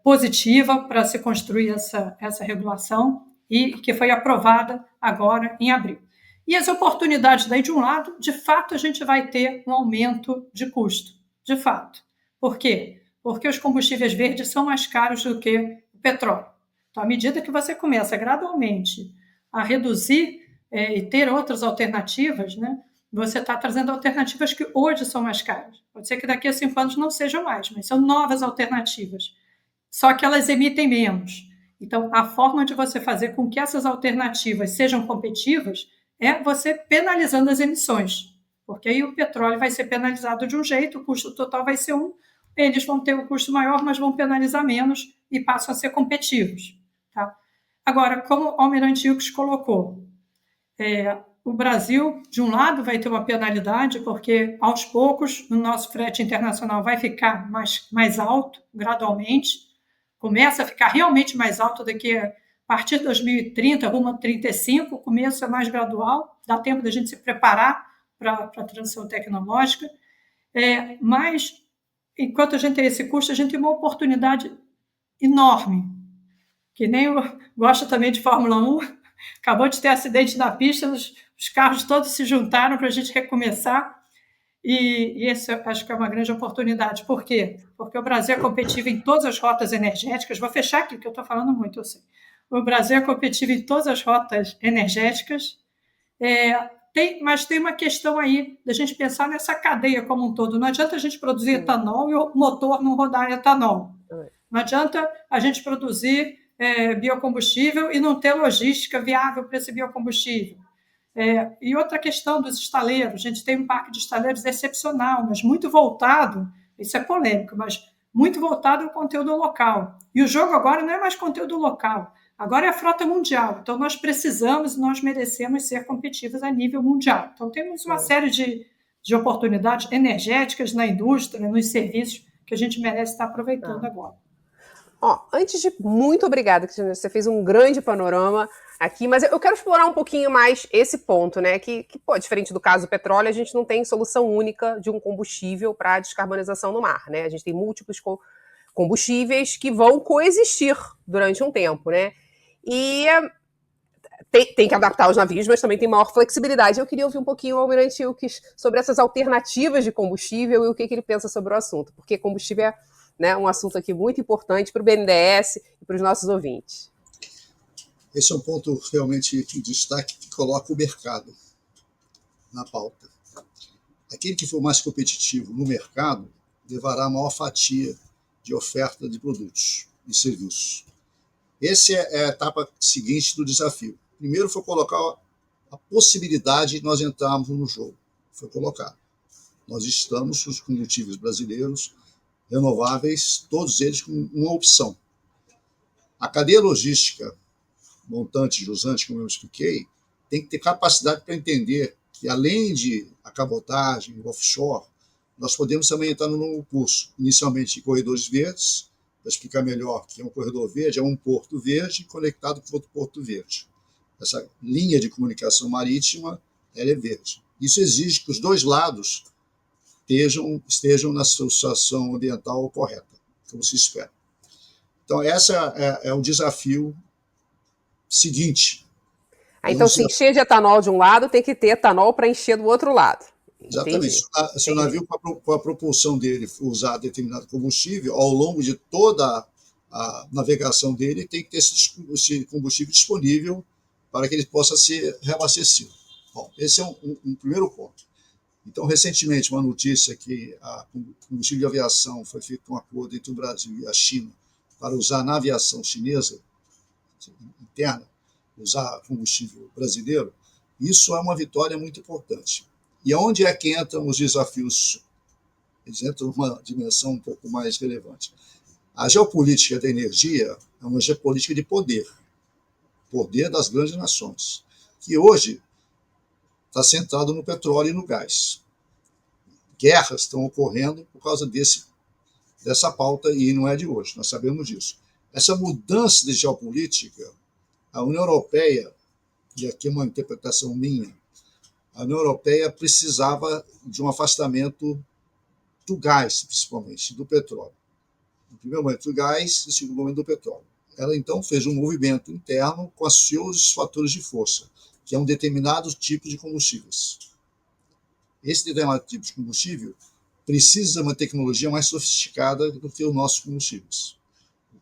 positiva para se construir essa regulação, e que foi aprovada agora em abril. E as oportunidades daí, de um lado, de fato, a gente vai ter um aumento de custo. De fato. Por quê? Porque os combustíveis verdes são mais caros do que o petróleo. Então, à medida que você começa gradualmente a reduzir e ter outras alternativas, né, você está trazendo alternativas que hoje são mais caras. Pode ser que daqui a 5 anos não sejam mais, mas são novas alternativas. só que elas emitem menos. Então, a forma de você fazer com que essas alternativas sejam competitivas é você penalizando as emissões, porque aí o petróleo vai ser penalizado de um jeito, o custo total vai ser um, eles vão ter um custo maior, mas vão penalizar menos e passam a ser competitivos. Tá? Agora, como o Almirante Ilques colocou, o Brasil, de um lado, vai ter uma penalidade, porque aos poucos o nosso frete internacional vai ficar mais alto, gradualmente, começa a ficar realmente mais alto daqui a partir de 2030, rumo a 35, o começo é mais gradual, dá tempo da gente se preparar para a transição tecnológica, mas enquanto a gente tem esse custo, a gente tem uma oportunidade enorme, que nem eu gosto também de Fórmula 1, acabou de ter acidente na pista, os carros todos se juntaram para a gente recomeçar, e esse eu acho que é uma grande oportunidade. Por quê? Porque o Brasil é competitivo em todas as rotas energéticas. Vou fechar aqui, que eu estou falando muito, eu sei. O Brasil é competitivo em todas as rotas energéticas, mas tem uma questão aí da gente pensar nessa cadeia como um todo. Não adianta a gente produzir etanol e o motor não rodar etanol. Não adianta a gente produzir biocombustível e não ter logística viável para esse biocombustível. E outra questão dos estaleiros, a gente tem um parque de estaleiros excepcional, mas muito voltado, isso é polêmico, mas muito voltado ao conteúdo local. E o jogo agora não é mais conteúdo local, agora é a frota mundial. Então nós precisamos e nós merecemos ser competitivos a nível mundial. Então temos uma série de oportunidades energéticas na indústria, nos serviços, que a gente merece estar aproveitando agora. Antes de... Muito obrigada, Cristina, você fez um grande panorama aqui, mas eu quero explorar um pouquinho mais esse ponto, né? Que diferente do caso do petróleo, a gente não tem solução única de um combustível para a descarbonização no mar, né? A gente tem múltiplos combustíveis que vão coexistir durante um tempo, né? E tem que adaptar os navios, mas também tem maior flexibilidade. Eu queria ouvir um pouquinho o Almirante Ilques sobre essas alternativas de combustível e o que ele pensa sobre o assunto, porque combustível é, né, um assunto aqui muito importante para o BNDES e para os nossos ouvintes. Esse é um ponto realmente de destaque que coloca o mercado na pauta. Aquele que for mais competitivo no mercado levará a maior fatia de oferta de produtos e serviços. Essa é a etapa seguinte do desafio. Primeiro foi colocar a possibilidade de nós entrarmos no jogo. Foi colocado. Nós estamos com os combustíveis brasileiros renováveis, todos eles com uma opção. A cadeia logística, montante, jusante, como eu expliquei, tem que ter capacidade para entender que, além de a cabotagem, o offshore, nós podemos também entrar no novo curso, inicialmente em corredores verdes, para explicar melhor que é um corredor verde, é um porto verde conectado com outro porto verde. Essa linha de comunicação marítima, ela é verde. Isso exige que os dois lados estejam na situação ambiental correta, como se espera. Então, esse é o desafio seguinte. Então, se encher de etanol de um lado, tem que ter etanol para encher do outro lado. Exatamente. Se o navio, com a propulsão dele, usar determinado combustível, ao longo de toda a navegação dele, tem que ter esse combustível disponível para que ele possa ser reabastecido. Bom, esse é um primeiro ponto. Então, recentemente, uma notícia que a combustível de aviação foi feito um acordo entre o Brasil e a China para usar na aviação chinesa interna, usar combustível brasileiro. Isso é uma vitória muito importante. E onde é que entram os desafios? Eles entram numa dimensão um pouco mais relevante. A geopolítica da energia é uma geopolítica de poder das grandes nações, que hoje está centrado no petróleo e no gás. Guerras estão ocorrendo por causa dessa pauta e não é de hoje, nós sabemos disso. Essa mudança de geopolítica, a União Europeia, e aqui é uma interpretação minha, a União Europeia precisava de um afastamento do gás, principalmente, do petróleo. No primeiro momento do gás e no segundo momento do petróleo. Ela, então, fez um movimento interno com os seus fatores de força, que é um determinado tipo de combustíveis. Esse determinado tipo de combustível precisa de uma tecnologia mais sofisticada do que os nossos combustíveis.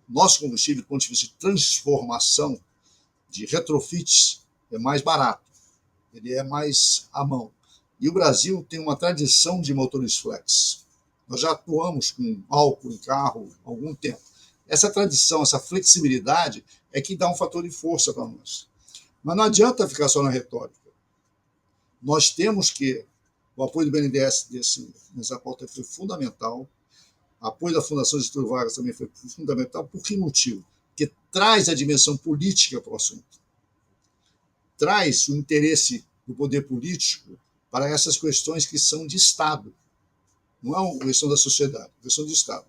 O nosso combustível, do ponto de vista de transformação, de retrofits, é mais barato. Ele é mais à mão. E o Brasil tem uma tradição de motores flex. Nós já atuamos com álcool em carro há algum tempo. Essa tradição, essa flexibilidade é que dá um fator de força para nós. Mas não adianta ficar só na retórica. Nós temos que... O apoio do BNDES nessa pauta foi fundamental. O apoio da Fundação Getúlio Vargas também foi fundamental. Por que motivo? Porque traz a dimensão política para o assunto. Traz o interesse do poder político para essas questões que são de Estado. Não é uma questão da sociedade, é uma questão de Estado.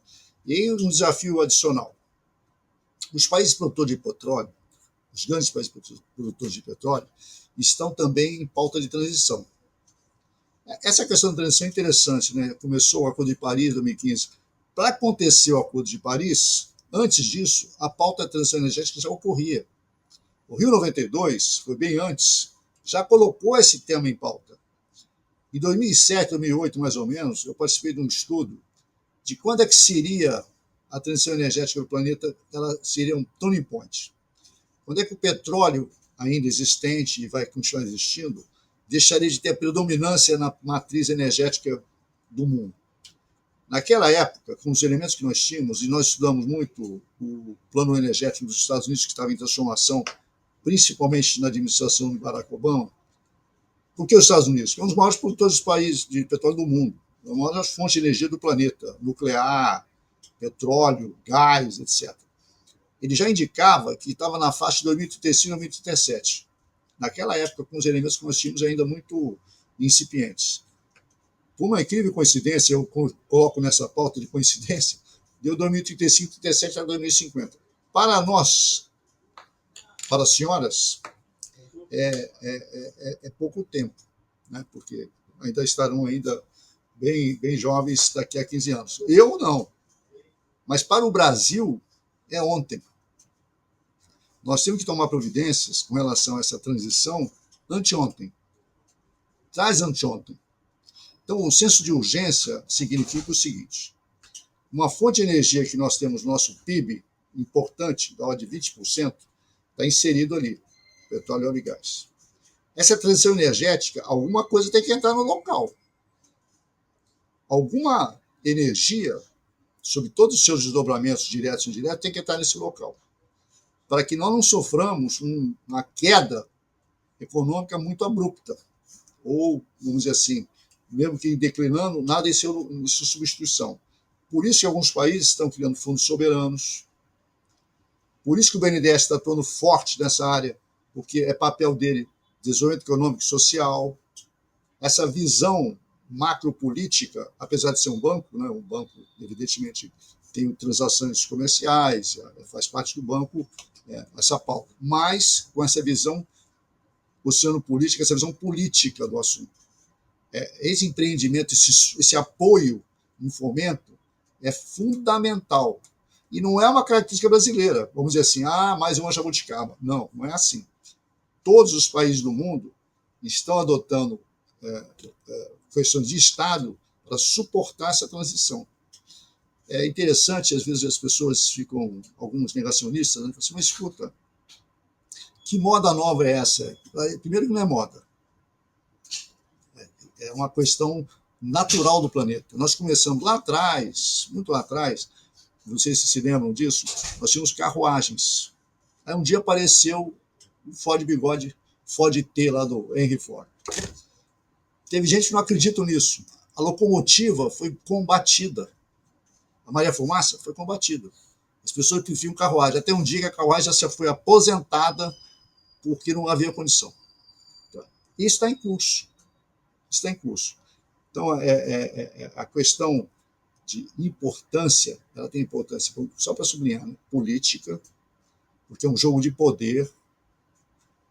E aí um desafio adicional. Os países produtores de petróleo, os grandes países produtores de petróleo, estão também em pauta de transição. Essa questão da transição é interessante, né? Começou o Acordo de Paris em 2015. Para acontecer o Acordo de Paris, antes disso, a pauta da transição energética já ocorria. O Rio 92, foi bem antes, já colocou esse tema em pauta. Em 2007, 2008, mais ou menos, eu participei de um estudo de quando é que seria a transição energética do planeta, ela seria um turning point. Quando é que o petróleo, ainda existente e vai continuar existindo, deixaria de ter a predominância na matriz energética do mundo. Naquela época, com os elementos que nós tínhamos, e nós estudamos muito o plano energético dos Estados Unidos, que estava em transformação, principalmente na administração de Barack Obama. Por que os Estados Unidos? Que é um dos maiores produtores dos países de petróleo do mundo, a maior fonte de energia do planeta, nuclear, petróleo, gás, etc. Ele já indicava que estava na faixa de 2035 a 2037. Naquela época, com os elementos que nós tínhamos ainda muito incipientes. Por uma incrível coincidência, eu coloco nessa pauta de coincidência, deu 2035, 37 a 2050. Para nós, para as senhoras, é pouco tempo, né? Porque ainda estarão bem jovens daqui a 15 anos. Eu não. Mas para o Brasil, é ontem. Nós temos que tomar providências com relação a essa transição anteontem. Traz anteontem. Então, o senso de urgência significa o seguinte: uma fonte de energia que nós temos no nosso PIB, importante, da ordem de 20%, está inserido ali, petróleo, óleo e gás. Essa transição energética, alguma coisa tem que entrar no local. Alguma energia, sob todos os seus desdobramentos diretos e indiretos, tem que entrar nesse local, para que nós não soframos uma queda econômica muito abrupta. Ou, vamos dizer assim, mesmo que declinando, nada em sua substituição. Por isso que alguns países estão criando fundos soberanos. Por isso que o BNDES está atuando forte nessa área, porque é papel dele desenvolvimento econômico e social. Essa visão macropolítica, apesar de ser um banco, né, um banco, evidentemente, tem transações comerciais, faz parte do banco, essa pauta. Mas, com essa visão oceanopolítica, essa visão política do assunto. Esse empreendimento, esse apoio em fomento é fundamental. E não é uma característica brasileira. Vamos dizer assim, mais uma jabuticaba. Não, não é assim. Todos os países do mundo estão adotando questões de Estado para suportar essa transição. É interessante, às vezes as pessoas ficam, alguns negacionistas, né, falam assim, mas escuta, que moda nova é essa? Primeiro que não é moda. É uma questão natural do planeta. Nós começamos lá atrás, muito lá atrás, não sei se se lembram disso, nós tínhamos carruagens. Aí um dia apareceu o Ford Bigode, Ford T lá do Henry Ford. Teve gente que não acredita nisso. A locomotiva foi combatida. A Maria Fumaça foi combatida. As pessoas preferiam carruagem. Até um dia que a carruagem já foi aposentada porque não havia condição. Isso está em curso. Está em curso. Então, a questão de importância, ela tem importância, só para sublinhar, né? Política, porque é um jogo de poder,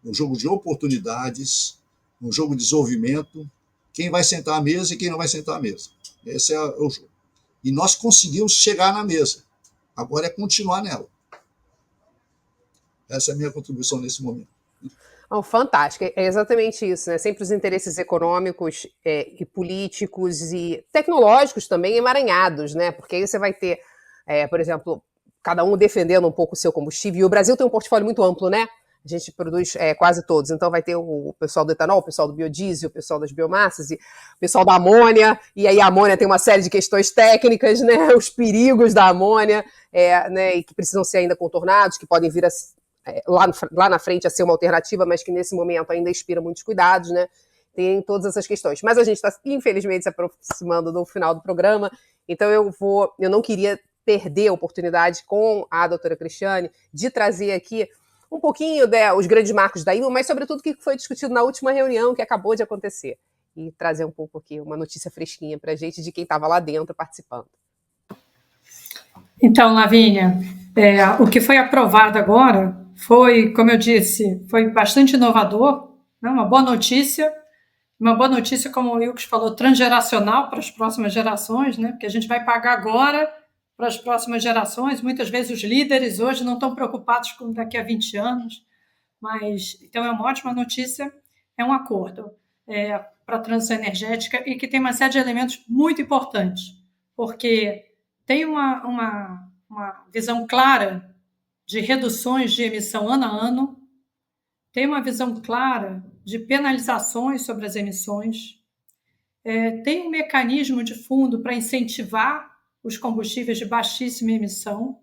um jogo de oportunidades, um jogo de desenvolvimento, quem vai sentar à mesa e quem não vai sentar à mesa. Esse é o jogo. E nós conseguimos chegar na mesa. Agora é continuar nela. Essa é a minha contribuição nesse momento. Oh, fantástico, é exatamente isso, né? Sempre os interesses econômicos e políticos e tecnológicos também emaranhados, né? Porque aí você vai ter, por exemplo, cada um defendendo um pouco o seu combustível, e o Brasil tem um portfólio muito amplo, né? A gente produz quase todos, então vai ter o pessoal do etanol, o pessoal do biodiesel, o pessoal das biomassas, e o pessoal da amônia, e aí a amônia tem uma série de questões técnicas, né? Os perigos da amônia, né, e que precisam ser ainda contornados, que podem vir lá na frente a ser uma alternativa, mas que nesse momento ainda inspira muitos cuidados, né? Tem todas essas questões. Mas a gente está, infelizmente, se aproximando do final do programa, então eu não queria perder a oportunidade com a doutora Cristiane de trazer aqui um pouquinho os grandes marcos da IMA, mas sobretudo o que foi discutido na última reunião que acabou de acontecer. E trazer um pouco aqui uma notícia fresquinha para a gente de quem estava lá dentro participando. Então, Lavínia, o que foi aprovado agora foi, como eu disse, foi bastante inovador, né? Uma boa notícia, como o Wilkes falou, transgeracional para as próximas gerações, né? Porque a gente vai pagar agora para as próximas gerações. Muitas vezes os líderes hoje não estão preocupados com daqui a 20 anos, mas então é uma ótima notícia, é um acordo para a transição energética e que tem uma série de elementos muito importantes, porque tem uma visão clara de reduções de emissão ano a ano, tem uma visão clara de penalizações sobre as emissões, tem um mecanismo de fundo para incentivar os combustíveis de baixíssima emissão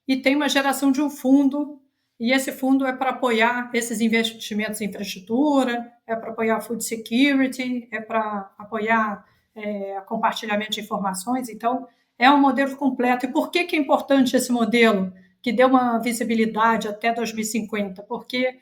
e tem uma geração de um fundo, e esse fundo é para apoiar esses investimentos em infraestrutura, é para apoiar food security, é para apoiar compartilhamento de informações. Então, é um modelo completo. E por que é importante esse modelo, que deu uma visibilidade até 2050? Porque,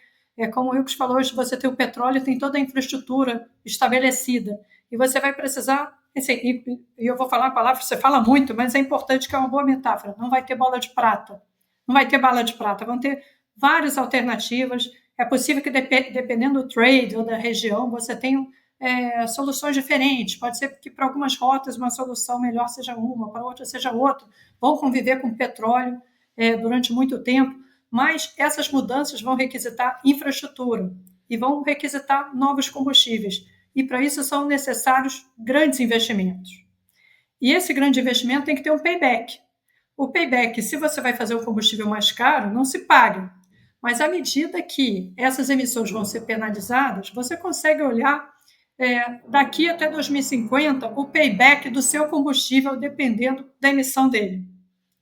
como o Wilkes falou, hoje você tem o petróleo, tem toda a infraestrutura estabelecida, e você vai precisar, e eu vou falar a palavra, você fala muito, mas é importante, que é uma boa metáfora, não vai ter bola de prata. Não vai ter bala de prata, vão ter várias alternativas. É possível que, dependendo do trade ou da região, você tenha soluções diferentes. Pode ser que para algumas rotas uma solução melhor seja uma, para outra seja outra. Vão conviver com petróleo durante muito tempo, mas essas mudanças vão requisitar infraestrutura e vão requisitar novos combustíveis. E para isso são necessários grandes investimentos. E esse grande investimento tem que ter um payback. O payback, se você vai fazer um combustível mais caro, não se paga. Mas à medida que essas emissões vão ser penalizadas, você consegue olhar daqui até 2050 o payback do seu combustível, dependendo da emissão dele.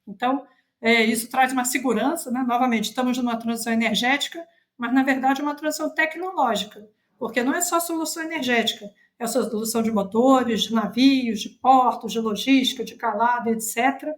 Então, isso traz uma segurança, né? Novamente, estamos numa transição energética, mas, na verdade, é uma transição tecnológica, porque não é só solução energética, é a solução de motores, de navios, de portos, de logística, de calada, etc.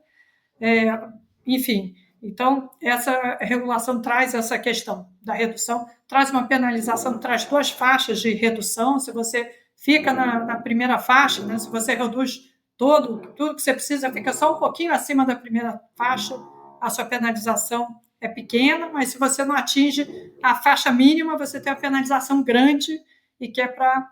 Enfim, então, essa regulação traz essa questão da redução, traz uma penalização, traz 2 faixas de redução. Se você fica na primeira faixa, né, se você reduz tudo que você precisa, fica só um pouquinho acima da primeira faixa, a sua penalização é pequena, mas se você não atinge a faixa mínima, você tem a penalização grande, e que é para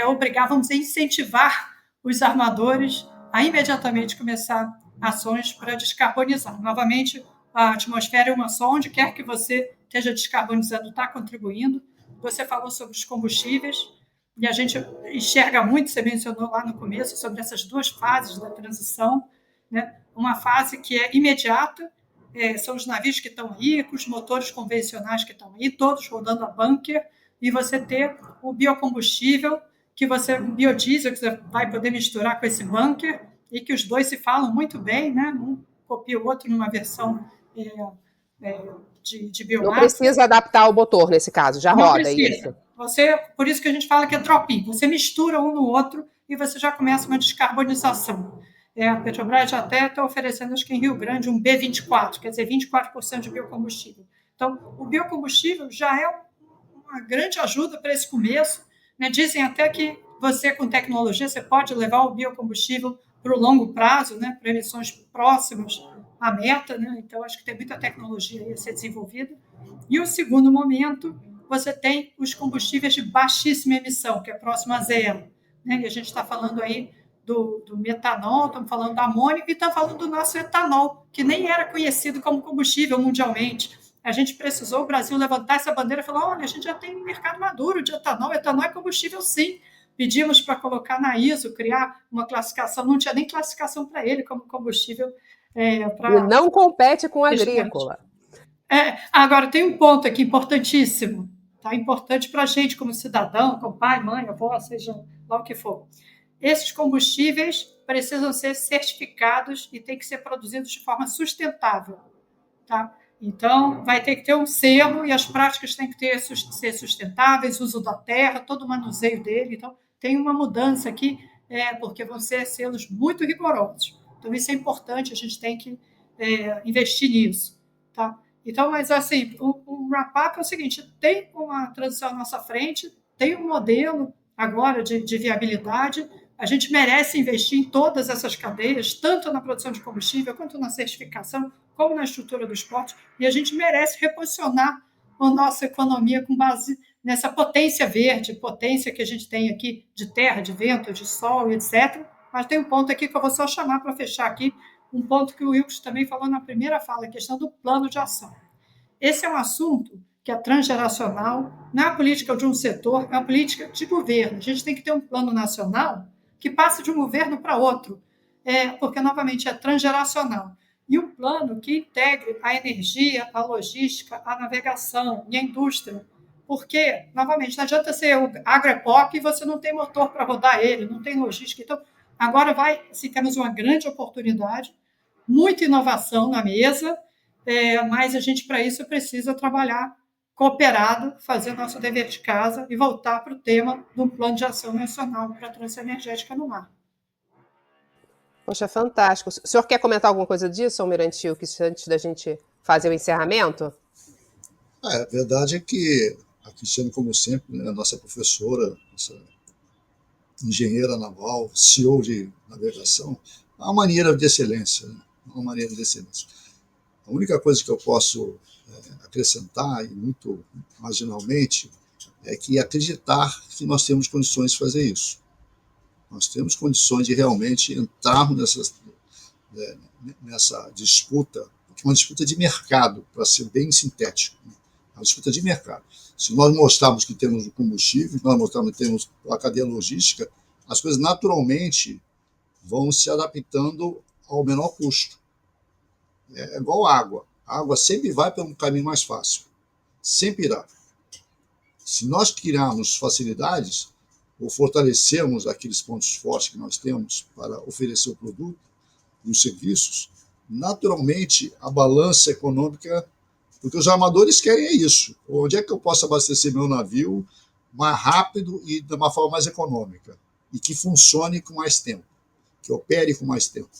obrigar, vamos dizer, incentivar os armadores a imediatamente começar ações para descarbonizar. Novamente, a atmosfera é uma só, onde quer que você esteja descarbonizando, está contribuindo. Você falou sobre os combustíveis, e a gente enxerga muito, você mencionou lá no começo, sobre essas 2 fases da transição, né? Uma fase que é imediata, são os navios que estão aí, com os motores convencionais que estão aí, todos rodando a bunker, e você ter o biocombustível, o biodiesel, que você vai poder misturar com esse bunker, e que os 2 se falam muito bem, né? Um copia o outro numa versão de biomassa. Não precisa adaptar o motor nesse caso, já não roda precisa. isso. Por isso que a gente fala que é drop-in. Você mistura um no outro e você já começa uma descarbonização. A Petrobras já até está oferecendo, acho que em Rio Grande, um B24, quer dizer, 24% de biocombustível. Então, o biocombustível já é uma grande ajuda para esse começo, né? Dizem até que você, com tecnologia, você pode levar o biocombustível para o longo prazo, né? Para emissões próximas à meta, né? Então, acho que tem muita tecnologia aí a ser desenvolvida. E o segundo momento, você tem os combustíveis de baixíssima emissão, que é próximo a zero, né? E a gente está falando aí do metanol, estamos falando da amônia e estamos falando do nosso etanol, que nem era conhecido como combustível mundialmente. A gente precisou, o Brasil, levantar essa bandeira e falar, olha, a gente já tem um mercado maduro de etanol é combustível sim. Pedimos para colocar na ISO, criar uma classificação, não tinha nem classificação para ele como combustível. E não compete com a agrícola. Agora, tem um ponto aqui importantíssimo, tá? Importante para a gente como cidadão, como pai, mãe, avó, seja lá o que for. Esses combustíveis precisam ser certificados e têm que ser produzidos de forma sustentável. Tá? Então, vai ter que ter um selo e as práticas têm que ser sustentáveis, uso da terra, todo o manuseio dele. Então, tem uma mudança aqui, porque vão ser selos muito rigorosos. Então, isso é importante, a gente tem que investir nisso. Tá? Então, mas assim, o wrap-up é o seguinte, tem uma transição à nossa frente, tem um modelo agora de viabilidade, a gente merece investir em todas essas cadeias, tanto na produção de combustível, quanto na certificação, como na estrutura dos portos, e a gente merece reposicionar a nossa economia com base nessa potência verde, potência que a gente tem aqui de terra, de vento, de sol, etc. Mas tem um ponto aqui que eu vou só chamar para fechar aqui, um ponto que o Wilkes também falou na primeira fala, a questão do plano de ação. Esse é um assunto que é transgeracional, não é a política de um setor, é uma política de governo. A gente tem que ter um plano nacional que passe de um governo para outro, porque, novamente, é transgeracional. E um plano que integre a energia, a logística, a navegação e a indústria. Porque, novamente, não adianta ser o agropop e você não tem motor para rodar ele, não tem logística. Então, agora temos uma grande oportunidade, muita inovação na mesa, mas a gente, para isso, precisa trabalhar cooperado, fazer nosso dever de casa e voltar para o tema de um plano de ação nacional para a transição energética no mar. Poxa, fantástico. O senhor quer comentar alguma coisa disso, Almirante Wilkes, antes da gente fazer o encerramento? A verdade é que a Cristiane, como sempre, né, a nossa professora, nossa engenheira naval, CEO de navegação, é uma maneira de excelência. Né? Uma maneira de excelência. A única coisa que eu posso acrescentar, e muito marginalmente, é que acreditar que nós temos condições de fazer isso. Nós temos condições de realmente entrarmos nessa disputa, que é uma disputa de mercado, para ser bem sintético. Né? Uma disputa de mercado. Se nós mostrarmos que temos o combustível, se nós mostrarmos que temos a cadeia logística, as coisas naturalmente vão se adaptando ao menor custo. É igual água. A água sempre vai pelo caminho mais fácil. Sempre irá. Se nós criarmos facilidades, ou fortalecermos aqueles pontos fortes que nós temos para oferecer o produto e os serviços, naturalmente a balança econômica, porque os armadores querem isso. Onde é que eu posso abastecer meu navio mais rápido e de uma forma mais econômica? E que funcione com mais tempo, que opere com mais tempo.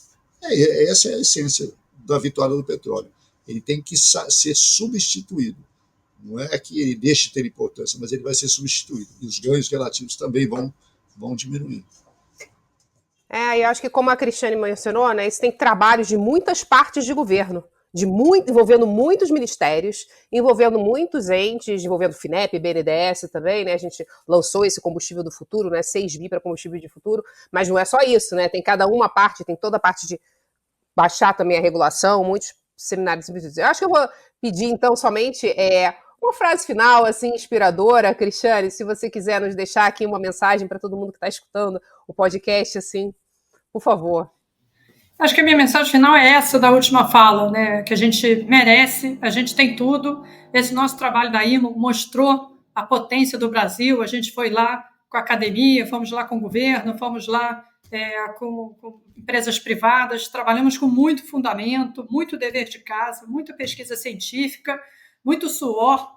Essa é a essência da vitória do petróleo. Ele tem que ser substituído. Não é que ele deixe de ter importância, mas ele vai ser substituído. E os ganhos relativos também vão diminuir. E acho que, como a Cristiane mencionou, né, isso tem trabalhos de muitas partes de governo, envolvendo muitos ministérios, envolvendo muitos entes, envolvendo FINEP, BNDES também, né? A gente lançou esse combustível do futuro, né? 6 bi para combustível de futuro, mas não é só isso, né? Tem cada uma parte, tem toda a parte de baixar também a regulação, muitos seminários. Eu acho que eu vou pedir, então, somente uma frase final, assim, inspiradora, Cristiane, se você quiser nos deixar aqui uma mensagem para todo mundo que está escutando o podcast, assim, por favor. Acho que a minha mensagem final é essa da última fala, né? Que a gente merece, a gente tem tudo. Esse nosso trabalho da IMO mostrou a potência do Brasil. A gente foi lá com a academia, fomos lá com o governo, fomos lá com empresas privadas, trabalhamos com muito fundamento, muito dever de casa, muita pesquisa científica, muito suor,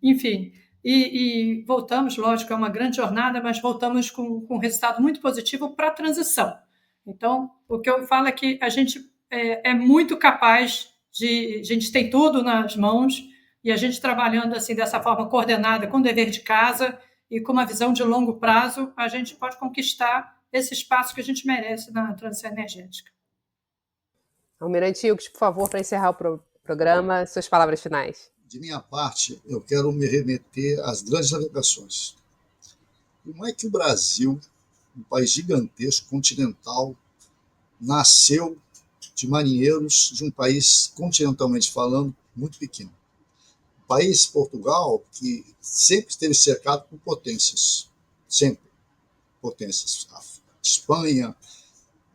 enfim. E voltamos, lógico, é uma grande jornada, mas voltamos com um resultado muito positivo para a transição. Então, o que eu falo é que a gente é muito capaz a gente tem tudo nas mãos e a gente trabalhando assim dessa forma coordenada, com dever de casa e com uma visão de longo prazo, a gente pode conquistar esse espaço que a gente merece na transição energética. Almirante Wilkes, por favor, para encerrar o programa, suas palavras finais. De minha parte, eu quero me remeter às grandes navegações. Como é que o Brasil, um país gigantesco, continental, nasceu de marinheiros de um país, continentalmente falando, muito pequeno? O país, Portugal, que sempre esteve cercado por potências, sempre potências. A Espanha,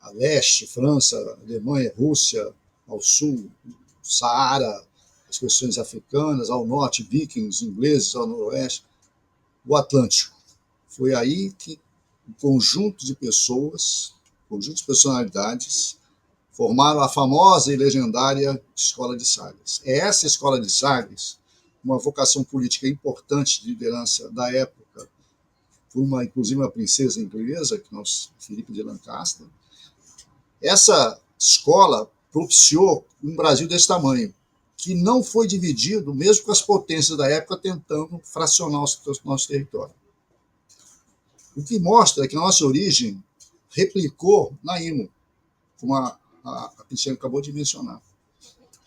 a leste, França, Alemanha, Rússia, ao sul, Saara, as questões africanas, ao norte, vikings, ingleses, ao noroeste, o Atlântico. Foi aí que um conjunto de pessoas conjunto de personalidades, formaram a famosa e legendária Escola de Sagres. É essa Escola de Sagres, uma vocação política importante de liderança da época, por inclusive uma princesa inglesa, que nós, Felipe de Lancaster. Essa escola propiciou um Brasil desse tamanho, que não foi dividido, mesmo com as potências da época tentando fracionar o nosso território. O que mostra que a nossa origem replicou na IMO, como a Cristiane acabou de mencionar.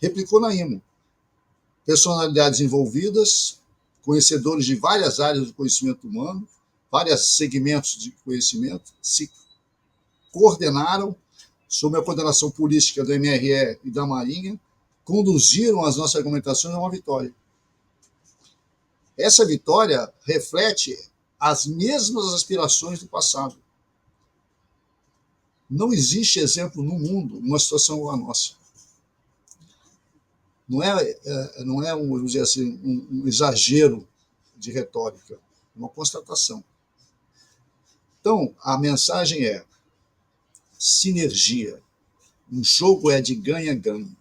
Replicou na IMO. Personalidades envolvidas, conhecedores de várias áreas do conhecimento humano, vários segmentos de conhecimento, se coordenaram sob a coordenação política do MRE e da Marinha, conduziram as nossas argumentações a uma vitória. Essa vitória reflete as mesmas aspirações do passado. Não existe exemplo no mundo uma situação igual a nossa. Não é vamos dizer assim, um exagero de retórica, é uma constatação. Então, a mensagem é sinergia. Um jogo é de ganha-ganha.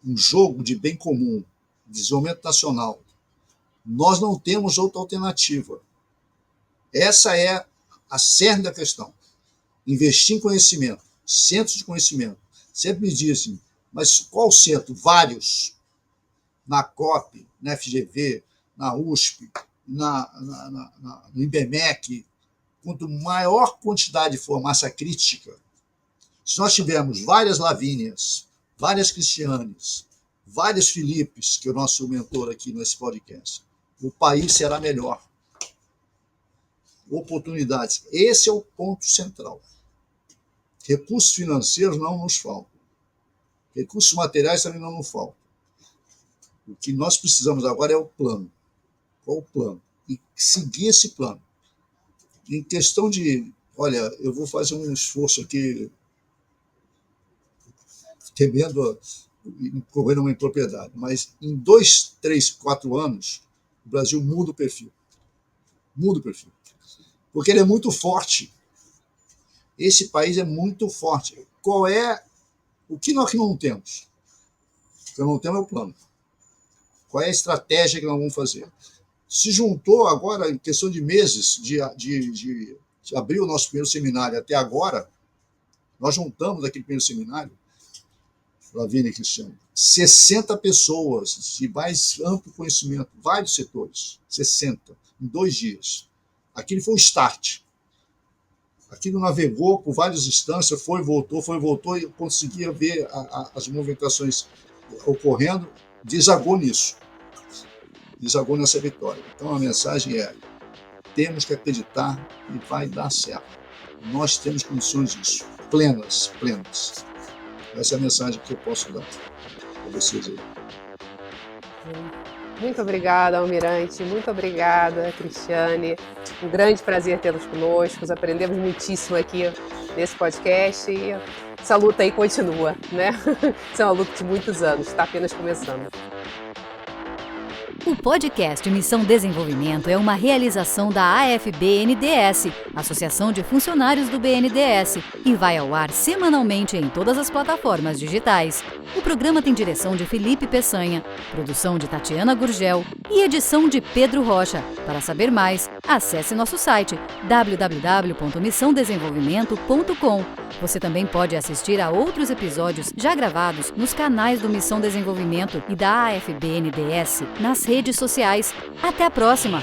Um jogo de bem comum, desenvolvimento nacional. Nós não temos outra alternativa. Essa é a cerne da questão. Investir em conhecimento, centros de conhecimento. Sempre me dizem, mas qual centro? Vários. Na COP, na FGV, na USP, no IBMEC. Quanto maior quantidade for massa crítica, se nós tivermos várias Lavínias, várias Cristianes, vários Filipes, que é o nosso mentor aqui nesse podcast, o país será melhor. Oportunidades. Esse é o ponto central. Recursos financeiros não nos faltam. Recursos materiais também não nos faltam. O que nós precisamos agora é o plano. Qual o plano? E seguir esse plano. Em questão de, olha, eu vou fazer um esforço aqui, temendo correr uma impropriedade, mas em 2, 3, 4 anos, o Brasil muda o perfil. Muda o perfil. Porque ele é muito forte. Esse país é muito forte. O que nós não temos? O que não temos é o plano. Qual é a estratégia que nós vamos fazer? Se juntou agora, em questão de meses, de abrir o nosso primeiro seminário até agora, nós juntamos aquele primeiro seminário, Lavínia e Cristiano, 60 pessoas de mais amplo conhecimento, vários setores, 60, em 2 dias. Aquilo foi o start. Aquilo navegou por várias instâncias, foi, voltou, e eu conseguia ver as movimentações ocorrendo, desagou nisso. Desagou nessa vitória. Então a mensagem é: temos que acreditar e vai dar certo. Nós temos condições disso, plenas. Essa é a mensagem que eu posso dar para vocês aí. Muito obrigada, Almirante. Muito obrigada, Cristiane. Um grande prazer tê-los conosco. Aprendemos muitíssimo aqui nesse podcast e essa luta aí continua, né? Isso é uma luta de muitos anos, está apenas começando. O podcast Missão Desenvolvimento é uma realização da AFB-NDS, Associação de Funcionários do BNDES, e vai ao ar semanalmente em todas as plataformas digitais. O programa tem direção de Felipe Peçanha, produção de Tatiana Gurgel e edição de Pedro Rocha. Para saber mais, acesse nosso site www.missãodesenvolvimento.com. Você também pode assistir a outros episódios já gravados nos canais do Missão Desenvolvimento e da AFB-NDS nas redes sociais. Até a próxima!